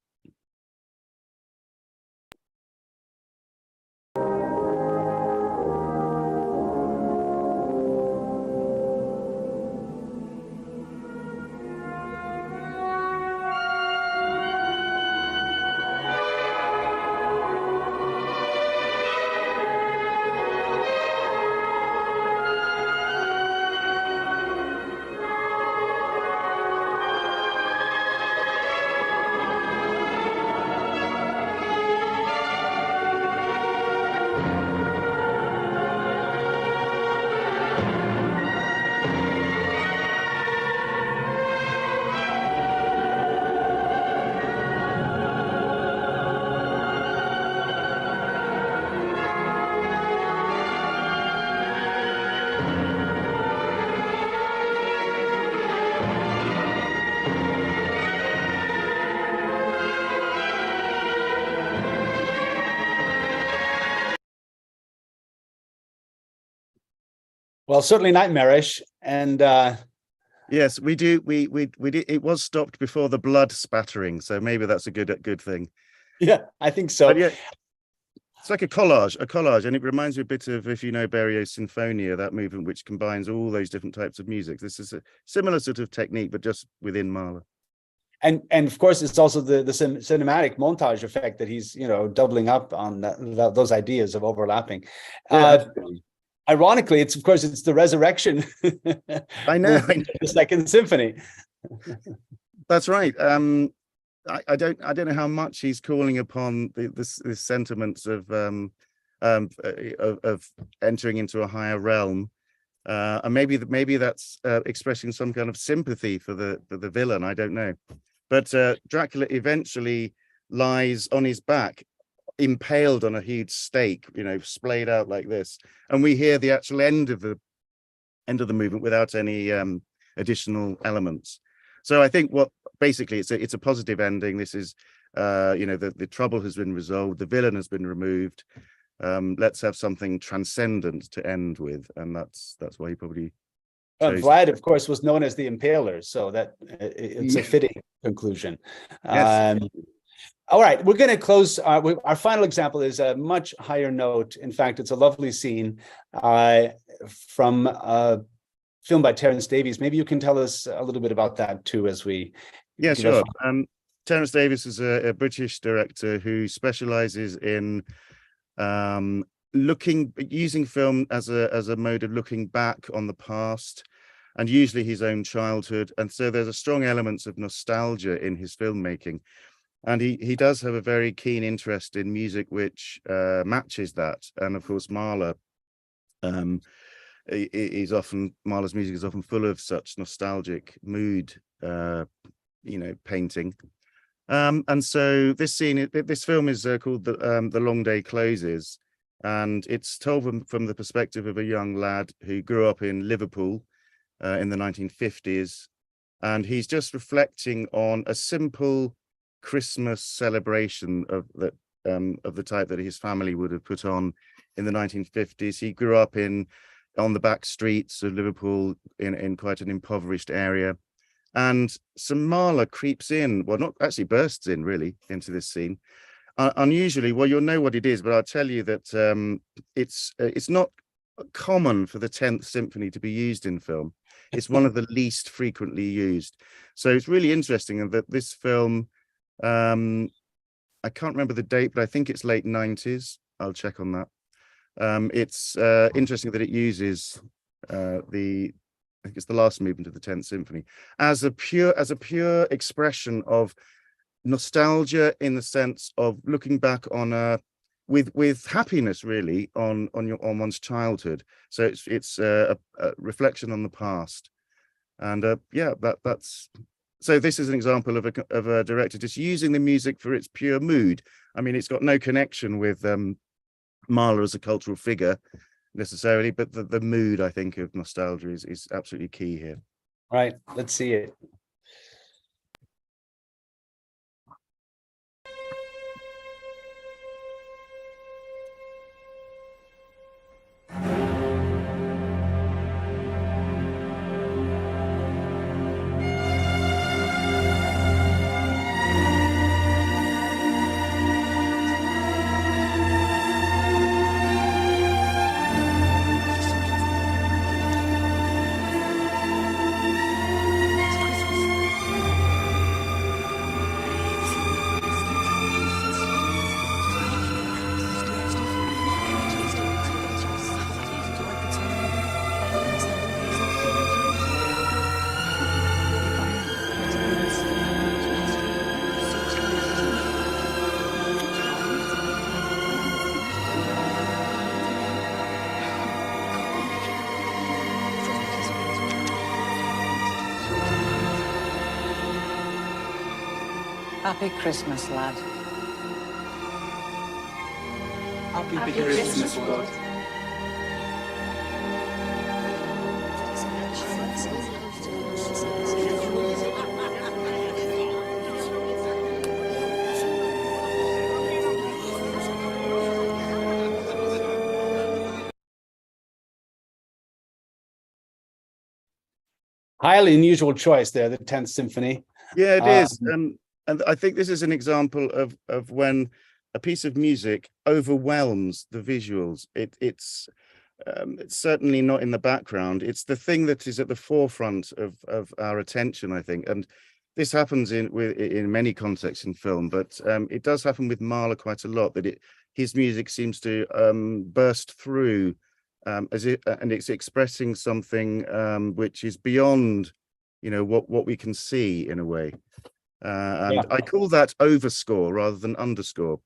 Well, certainly nightmarish, and yes, we do. We did. It was stopped before the blood spattering, so maybe that's a good thing. yeah, I think so. But yeah, it's like a collage, and it reminds me a bit of, if you know Berlioz's Sinfonia, that movement which combines all those different types of music. This is a similar sort of technique, but just within Mahler. And of course, it's also the cinematic montage effect that he's doubling up on those ideas of overlapping. Yeah, Ironically, it's the resurrection. I know. The second symphony. That's right. I don't know how much he's calling upon this sentiments of entering into a higher realm, and maybe that's expressing some kind of sympathy for the villain. I don't know, but Dracula eventually lies on his back, impaled on a huge stake, splayed out like this, and we hear the actual end of the movement without any additional elements. So I think what basically it's a positive ending. This is the trouble has been resolved, the villain has been removed. Let's have something transcendent to end with, and that's why he probably Vlad, of course, was known as the Impaler, so that it's a fitting conclusion. Yes. All right, we're going to close. Our final example is a much higher note. In fact, it's a lovely scene from a film by Terence Davies. Maybe you can tell us a little bit about that too, as we. Yeah, sure. Terence Davies is a British director who specializes in using film as a mode of looking back on the past, and usually his own childhood. And so there's a strong elements of nostalgia in his filmmaking. And he does have a very keen interest in music which matches that. And of course, Mahler Mahler's music is often full of such nostalgic mood, painting. And so this film is called The Long Day Closes, and it's told from the perspective of a young lad who grew up in Liverpool in the 1950s, and he's just reflecting on a simple Christmas celebration of the type that his family would have put on in the 1950s. He grew up on the back streets of Liverpool in quite an impoverished area, and some Mahler creeps in, well, not actually bursts in really into this scene. Unusually, well, you'll know what it is, but I'll tell you that it's not common for the 10th Symphony to be used in film. It's one of the least frequently used. So it's really interesting that this film, I can't remember the date, but I think it's late 90s. I'll check on that. It's interesting that it uses I think it's the last movement of the 10th Symphony as a pure expression of nostalgia, in the sense of looking back on with happiness really on one's childhood. So it's a reflection on the past, and that's. So this is an example of a director just using the music for its pure mood. I mean, it's got no connection with Mahler as a cultural figure. necessarily, but the mood, I think, of nostalgia is absolutely key here. Right, let's see it. Happy Christmas, lad. Happy Christmas, Lord. Highly unusual choice there, the 10th Symphony. Yeah, it is. And I think this is an example of when a piece of music overwhelms the visuals. It's certainly not in the background. It's the thing that is at the forefront of our attention, I think. And this happens in many contexts in film, but it does happen with Mahler quite a lot, that his music seems to burst through and it's expressing something which is beyond, what we can see in a way. And I call that overscore rather than underscore,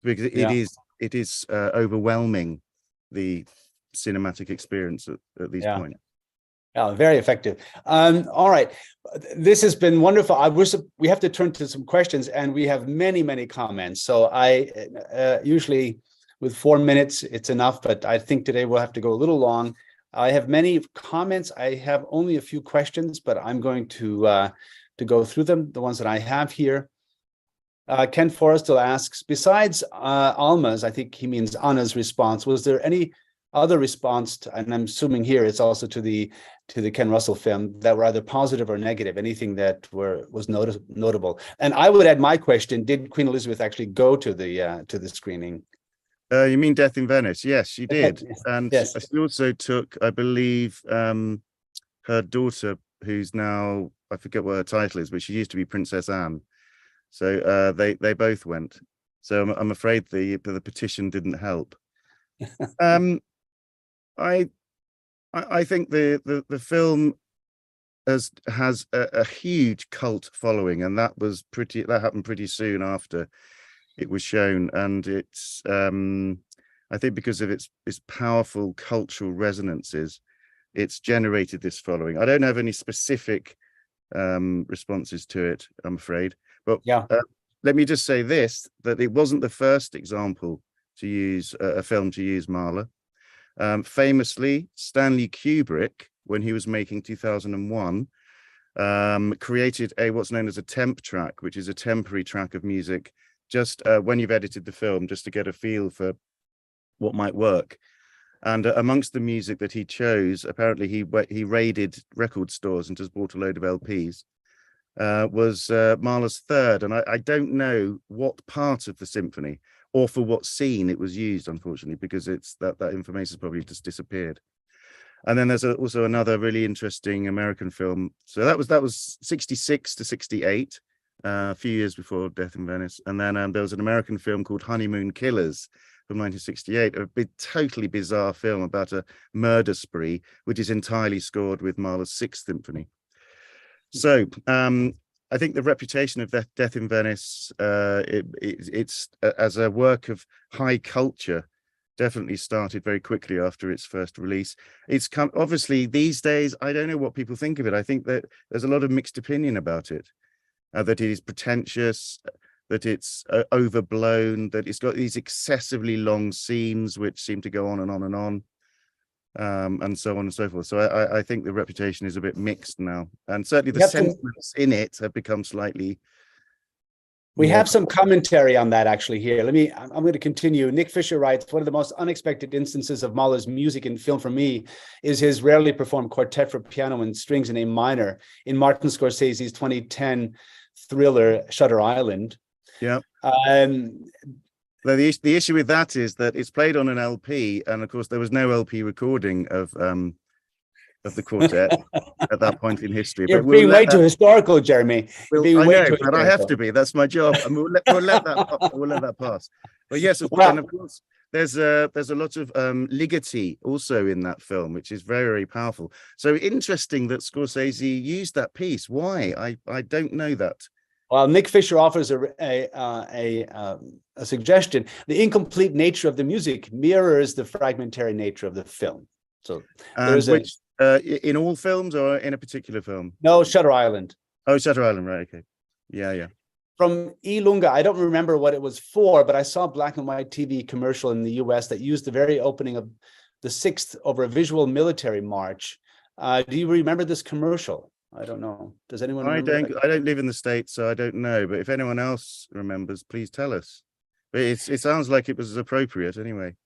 because it is overwhelming the cinematic experience at these points. Yeah, very effective. All right, this has been wonderful. We have to turn to some questions, and we have many comments. So I usually with 4 minutes it's enough, but I think today we'll have to go a little long. I have many comments. I have only a few questions, but I'm going to go through them, the ones that I have here. Ken Forrestal asks, besides Alma's, I think he means Anna's response, was there any other response and I'm assuming here it's also to the Ken Russell film, that were either positive or negative, anything that was notable? And I would add my question, did Queen Elizabeth actually go to the screening? You mean Death in Venice? Yes, she did. Yes. And Yes. she also took, I believe, her daughter, who's now, I forget what her title is, but she used to be Princess Anne. So they both went. So I'm afraid the petition didn't help. I think the film has a huge cult following, and that happened pretty soon after it was shown, and it's I think because of its powerful cultural resonances, it's generated this following. I don't have any specific responses to it, I'm afraid, but let me just say this, that it wasn't the first example to use a film to use Mahler. Famously, Stanley Kubrick, when he was making 2001, created what's known as a temp track, which is a temporary track of music, just when you've edited the film, just to get a feel for what might work. And amongst the music that he chose, apparently he raided record stores and just bought a load of LPs, was Mahler's Third. And I don't know what part of the symphony or for what scene it was used, unfortunately, because it's that information has probably just disappeared. And then there's also another really interesting American film. So that was 66 to 68, a few years before Death in Venice. And then there was an American film called Honeymoon Killers from 1968, a totally bizarre film about a murder spree, which is entirely scored with Mahler's Sixth Symphony. So I think the reputation of Death in Venice, it's as a work of high culture, definitely started very quickly after its first release. It's obviously these days, I don't know what people think of it. I think that there's a lot of mixed opinion about it, that it is pretentious, that it's overblown, that it's got these excessively long scenes which seem to go on and on and on. and so on and so forth. So I think the reputation is a bit mixed now, and certainly the We have sentiments in it have become slightly. We more- have some commentary on that actually here. I'm going to continue. Nick Fisher writes, one of the most unexpected instances of Mahler's music in film for me is his rarely performed quartet for piano and strings in A minor in Martin Scorsese's 2010 thriller Shutter Island. Yeah. Um, The issue with that is that it's played on an LP, and of course there was no LP recording of the quartet at that point in history. You're But we'll being way too historical, Jeremy. You're being I way know, too but I have historical. to be. That's my job, and we'll let that pass. But yes, Well- and of course, there's a lot of ligeti also in that film, which is very, very powerful. So interesting that Scorsese used that piece. Why? I don't know that. Well, Nick Fisher offers a suggestion. The incomplete nature of the music mirrors the fragmentary nature of the film. So And there's which in all films or in a particular film? no Shutter Island. Oh, Shutter Island, right? Okay, yeah. From E. Lunga, I don't remember what it was for, but I saw a black and white TV commercial in the US that used the very opening of the sixth over a visual military march. Do you remember this commercial? I don't know. Does anyone remember? I don't live in the States, so I don't know. But if anyone else remembers, please tell us. But it sounds like it was appropriate anyway.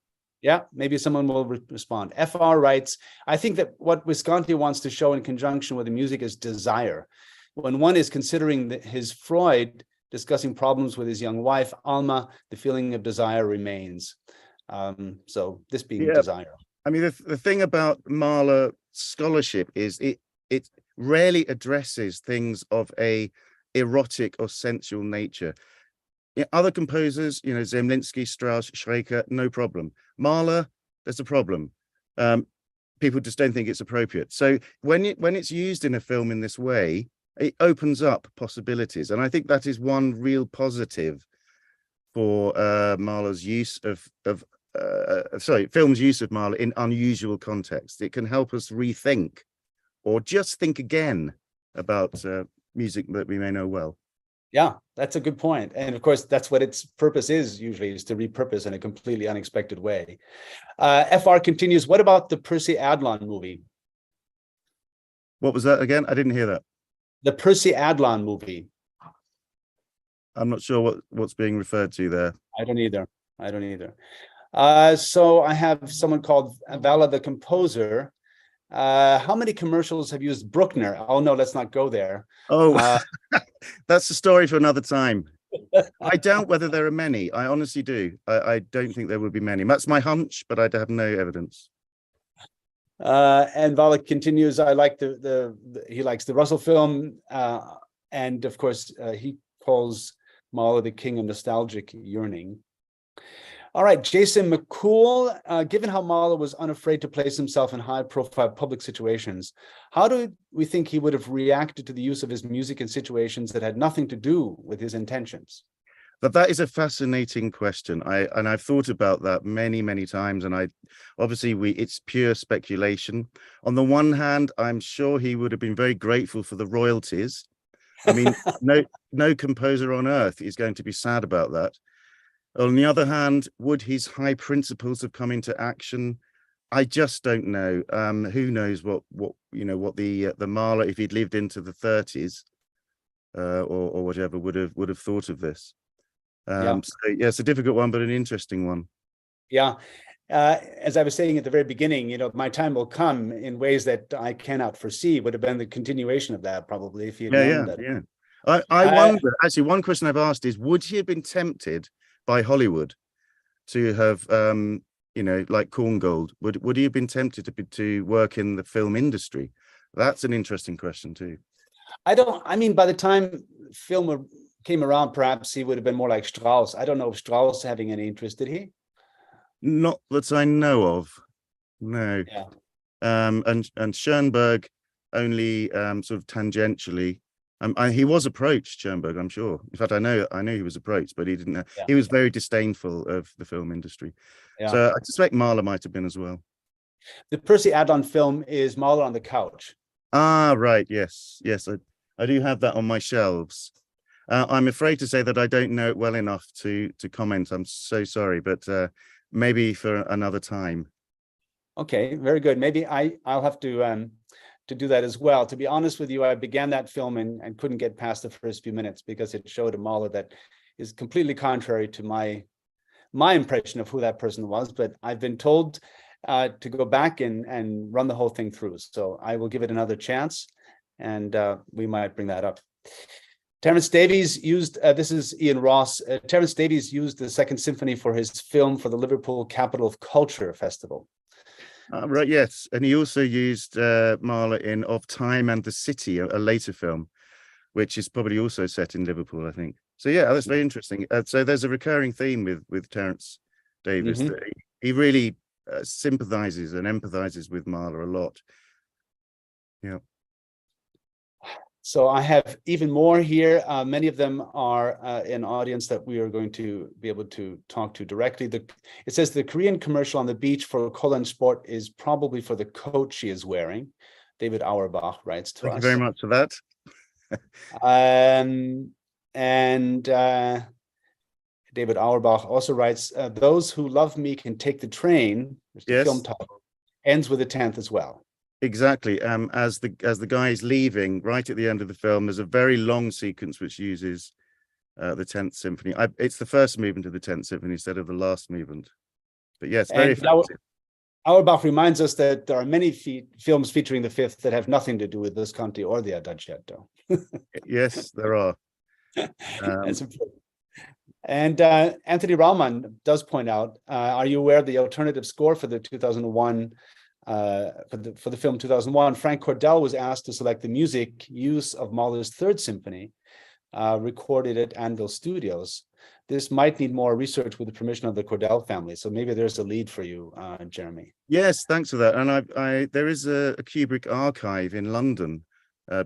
Yeah, maybe someone will respond. FR writes, I think that what Visconti wants to show in conjunction with the music is desire. When one is considering his Freud discussing problems with his young wife, Alma, the feeling of desire remains. So this being desire. I mean, the thing about Mahler scholarship is it rarely addresses things of a erotic or sensual nature. Other composers, Zemlinsky, Strauss, Schreker, no problem. Mahler, there's a problem. People just don't think it's appropriate. So when it's used in a film in this way, it opens up possibilities. And I think that is one real positive for Mahler's use film's use of Mahler in unusual context. It can help us rethink or just think again about music that we may know well. Yeah, that's a good point. And of course, that's what its purpose is usually, is to repurpose in a completely unexpected way. FR continues, what about the Percy Adlon movie? What was that again? I didn't hear that. The Percy Adlon movie. I'm not sure what's being referred to there. I don't either. So I have someone called Vala the composer. How many commercials have used Bruckner? Oh no, let's not go there. Oh, that's a story for another time. I doubt whether there are many. I honestly do. I don't think there would be many. That's my hunch, but I have no evidence. And Vala continues, I like he likes the Russell film, and of course he calls Mahler the king of nostalgic yearning. All right, Jason McCool, given how Mahler was unafraid to place himself in high-profile public situations, how do we think he would have reacted to the use of his music in situations that had nothing to do with his intentions? But that is a fascinating question. I've thought about that many, many times, and it's pure speculation. On the one hand, I'm sure he would have been very grateful for the royalties. I mean, no composer on earth is going to be sad about that. On the other hand, would his high principles have come into action? I just don't know. Who knows what the Mahler, if he'd lived into the 30s or whatever, would have thought of this. So yeah, it's a difficult one, but an interesting one. Yeah. As I was saying at the very beginning, my time will come in ways that I cannot foresee. Would have been the continuation of that probably if he had known that. Yeah. I wonder. Actually, one question I've asked is: would he have been tempted by Hollywood to have, like Korngold? Would he have been tempted to work in the film industry? That's an interesting question too. By the time film came around, perhaps he would have been more like Strauss. I don't know if Strauss having any interest, did he? Not that I know of. No. Yeah. And Schoenberg only sort of tangentially. He was approached, Schoenberg, I'm sure. In fact, I know he was approached, but he didn't know. Yeah. He was very disdainful of the film industry. Yeah. So I suspect Mahler might have been as well. The Percy Adlon film is Mahler on the couch. Ah, right. Yes. I do have that on my shelves. I'm afraid to say that I don't know it well enough to comment. I'm so sorry, but maybe for another time. Okay, very good. Maybe I'll have to do that as well. To be honest with you, I began that film and couldn't get past the first few minutes because it showed a Mahler that is completely contrary to my impression of who that person was. But I've been told to go back and run the whole thing through. So I will give it another chance, and we might bring that up. Terence Davies used, this is Ian Ross, Terence Davies used the Second Symphony for his film for the Liverpool Capital of Culture Festival. Right, yes. And he also used Mahler in Of Time and the City, a later film, which is probably also set in Liverpool, I think. So yeah, that's very interesting. So there's a recurring theme with Terence Davies. That he really sympathizes and empathizes with Mahler a lot. Yeah. So I have even more here. Many of them are an audience that we are going to be able to talk to directly. It says the Korean commercial on the beach for Colin Sport is probably for the coat she is wearing. David Auerbach writes to us. Thank you very much for that. David Auerbach also writes, those who love me can take the train, which the film title, ends with the 10th as well. Exactly. As the guy is leaving, right at the end of the film, there's a very long sequence which uses the 10th Symphony. It's the first movement of the 10th Symphony instead of the last movement. But yes, very effective. Auerbach reminds us that there are many films featuring the fifth that have nothing to do with Visconti or the Adagietto. Yes, there are. That's important. And Anthony Raumann does point out, are you aware of the alternative score for the 2001 for the film 2001? Frank Cordell was asked to select the music use of Mahler's Third Symphony, recorded at Anvil Studios. This might need more research with the permission of the Cordell family. So maybe there's a lead for you, Jeremy. Yes, thanks for that. And there is a Kubrick archive in London,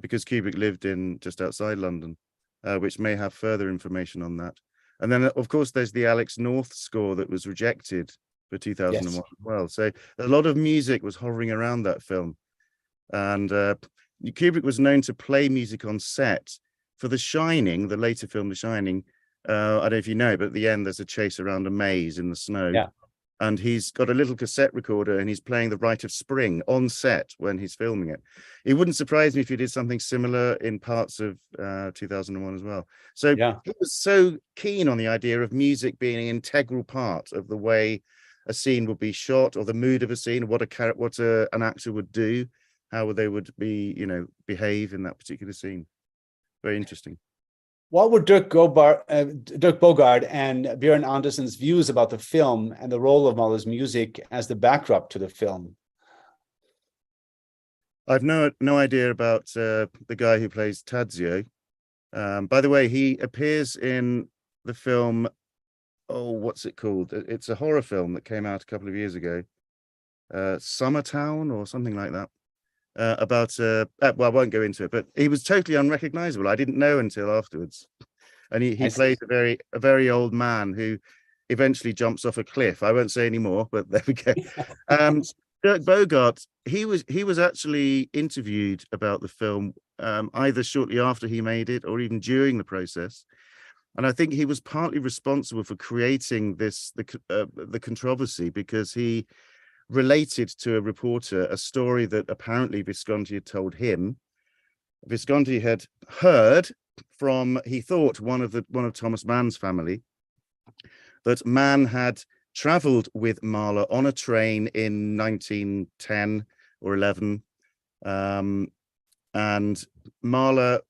because Kubrick lived in just outside London, which may have further information on that. And then, of course, there's the Alex North score that was rejected for 2001 as well. So a lot of music was hovering around that film. And Kubrick was known to play music on set. For The Shining, the later film The Shining, I don't know if you know, but at the end there's a chase around a maze in the snow. Yeah. And he's got a little cassette recorder and he's playing The Rite of Spring on set when he's filming it. It wouldn't surprise me if he did something similar in parts of 2001 as well. So he was so keen on the idea of music being an integral part of the way a scene would be shot, or the mood of a scene, what an actor would do, how they would be, behave in that particular scene. Very interesting. What were Dirk Bogarde and Björn Andersson's views about the film and the role of Mahler's music as the backdrop to the film? I've no idea about the guy who plays Tadzio. By the way, he appears in the film, what's it called? It's a horror film that came out a couple of years ago. Summertown or something like that. Well, I won't go into it, but he was totally unrecognizable. I didn't know until afterwards. And he plays a very old man who eventually jumps off a cliff. I won't say any more, but there we go. Dirk Bogarde, he was actually interviewed about the film either shortly after he made it or even during the process. And I think he was partly responsible for creating the controversy, because he related to a reporter a story that apparently Visconti had told him. Visconti had heard from, he thought, one of Thomas Mann's family, that Mann had traveled with Mahler on a train in 1910 or 11, and Mahler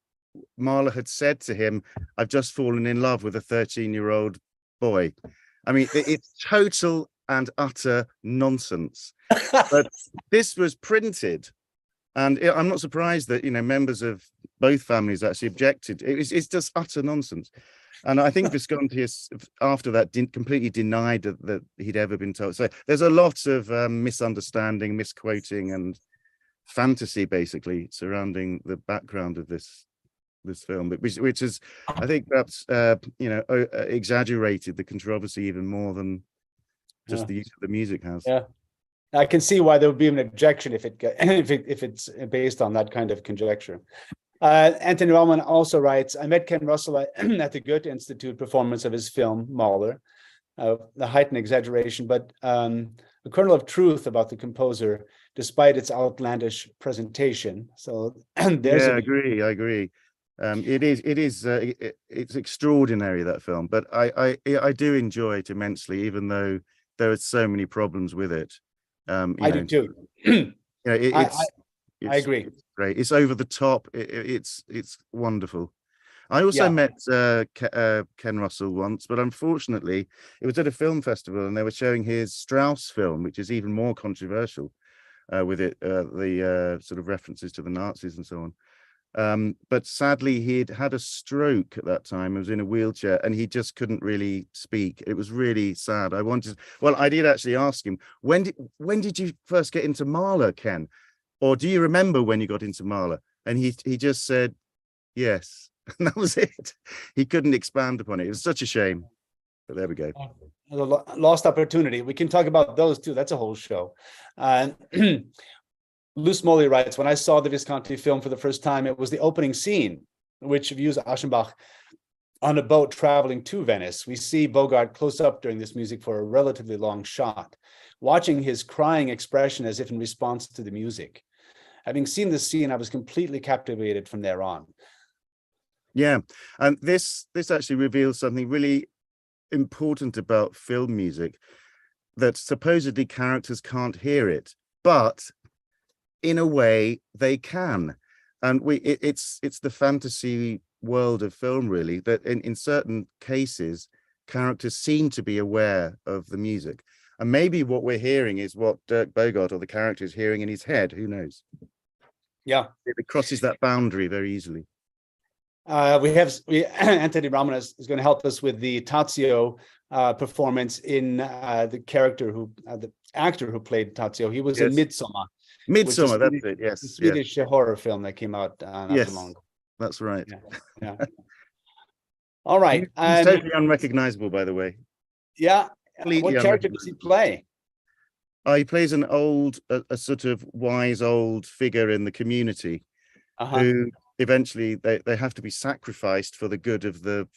had said to him, "I've just fallen in love with a 13-year-old boy." I mean, it's total and utter nonsense. But this was printed, and I'm not surprised that members of both families actually objected. It's just utter nonsense. And I think Visconti has, after that, completely denied that he'd ever been told. So there's a lot of misunderstanding, misquoting, and fantasy basically surrounding the background of this film, which is, I think, perhaps exaggerated the controversy even more than just the use of the music has. Yeah, I can see why there would be an objection if it's based on that kind of conjecture. Anthony Raumann also writes, I met Ken Russell at the Goethe Institute performance of his film Mahler, the heightened exaggeration, but a kernel of truth about the composer, despite its outlandish presentation. So there's I agree. It's extraordinary, that film, but I do enjoy it immensely, even though there are so many problems with it. I do too. It's I agree. It's great. It's over the top. It's wonderful. I also Yeah. met Ken Russell once, but unfortunately, it was at a film festival and they were showing his Strauss film, which is even more controversial with it, the sort of references to the Nazis and so on. But sadly, he'd had a stroke at that time. He was in a wheelchair and he just couldn't really speak. It was really sad. I did actually ask him, when did you first get into Mahler, Ken? Or do you remember when you got into Mahler? And he just said, yes. And that was it. He couldn't expand upon it. It was such a shame. But there we go. Lost opportunity. We can talk about those too. That's a whole show. Luce Molly writes, when I saw the Visconti film for the first time, it was the opening scene, which views Aschenbach on a boat traveling to Venice. We see Bogart close up during this music for a relatively long shot, watching his crying expression as if in response to the music. Having seen this scene, I was completely captivated from there on. Yeah, and this actually reveals something really important about film music, that supposedly characters can't hear it, but in a way they can. And it's the fantasy world of film, really, that in certain cases characters seem to be aware of the music, and maybe what we're hearing is what Dirk Bogarde or the character is hearing in his head. Who knows? Yeah, it crosses that boundary very easily. Anthony Ramon is going to help us with the Tazio performance in the actor who played Tazio. He was in Midsommar. Midsommar, that's it. Yes, the Swedish horror film that came out not so long ago. That's right. Yeah. All right. He's totally unrecognizable, by the way. Yeah. Completely what character does he play? He plays an a sort of wise old figure in the community who eventually they have to be sacrificed for the good of the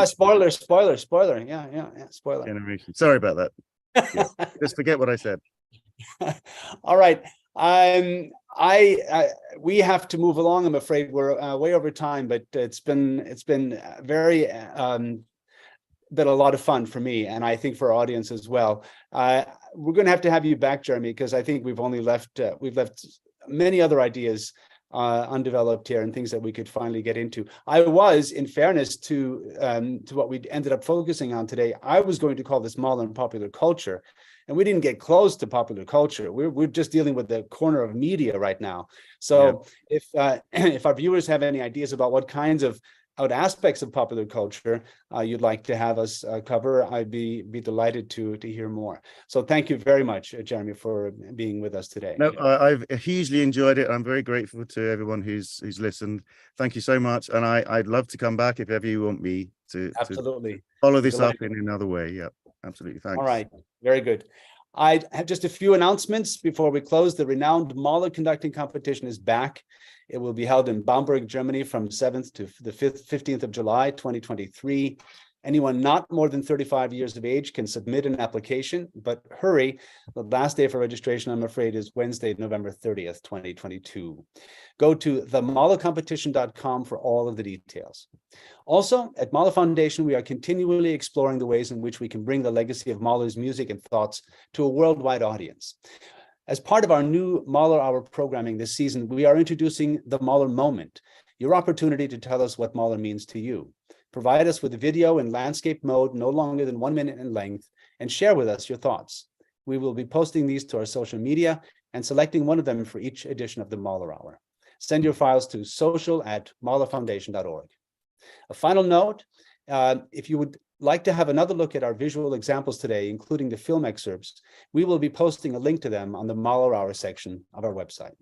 spoiler. Yeah, spoiler generation. Sorry about that. Yeah. Just forget what I said. All right. We have to move along. I'm afraid we're way over time, but it's been very been a lot of fun for me, and I think for our audience as well. We're going to have you back, Jeremy, because I think we've left many other ideas undeveloped here and things that we could finally get into. I was, in fairness to what we ended up focusing on today, I was going to call this Mahler and popular culture, and we didn't get close to popular culture. We're just dealing with the corner of media right now. So if our viewers have any ideas about what kinds of aspects of popular culture you'd like to have us cover, I'd be delighted to hear more. So thank you very much, Jeremy, for being with us today. No, I've hugely enjoyed it. I'm very grateful to everyone who's listened. Thank you so much, and I'd love to come back if ever you want me to. Absolutely. To follow this up in another way. Yeah, absolutely. Thanks. All right, very good. I have just a few announcements before we close. The renowned Mahler conducting competition is back. It will be held in Bamberg, Germany from 7th to the 15th of July, 2023. Anyone not more than 35 years of age can submit an application, but hurry. The last day for registration, I'm afraid, is Wednesday, November 30th, 2022. Go to themahlercompetition.com for all of the details. Also, at Mahler Foundation, we are continually exploring the ways in which we can bring the legacy of Mahler's music and thoughts to a worldwide audience. As part of our new Mahler Hour programming this season, we are introducing the Mahler Moment, your opportunity to tell us what Mahler means to you. Provide us with a video in landscape mode, no longer than 1 minute in length, and share with us your thoughts. We will be posting these to our social media and selecting one of them for each edition of the Mahler Hour. Send your files to social@mahlerfoundation.org. A final note, if you would like to have another look at our visual examples today, including the film excerpts, we will be posting a link to them on the Mahler Hour section of our website.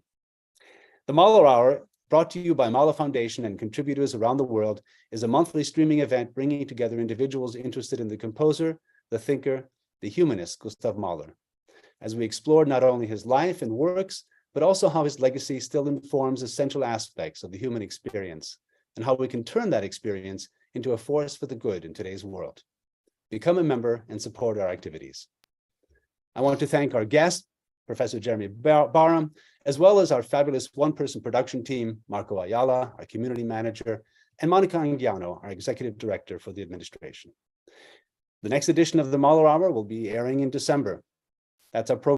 The Mahler Hour, brought to you by Mahler Foundation and contributors around the world, is a monthly streaming event bringing together individuals interested in the composer, the thinker, the humanist, Gustav Mahler, as we explore not only his life and works, but also how his legacy still informs essential aspects of the human experience and how we can turn that experience into a force for the good in today's world. Become a member and support our activities. I want to thank our guest, Professor Jeremy Barham, as well as our fabulous one-person production team, Marco Ayala, our community manager, and Monica Anguiano, our executive director for the administration. The next edition of the Mahler Hour will be airing in December. That's our program.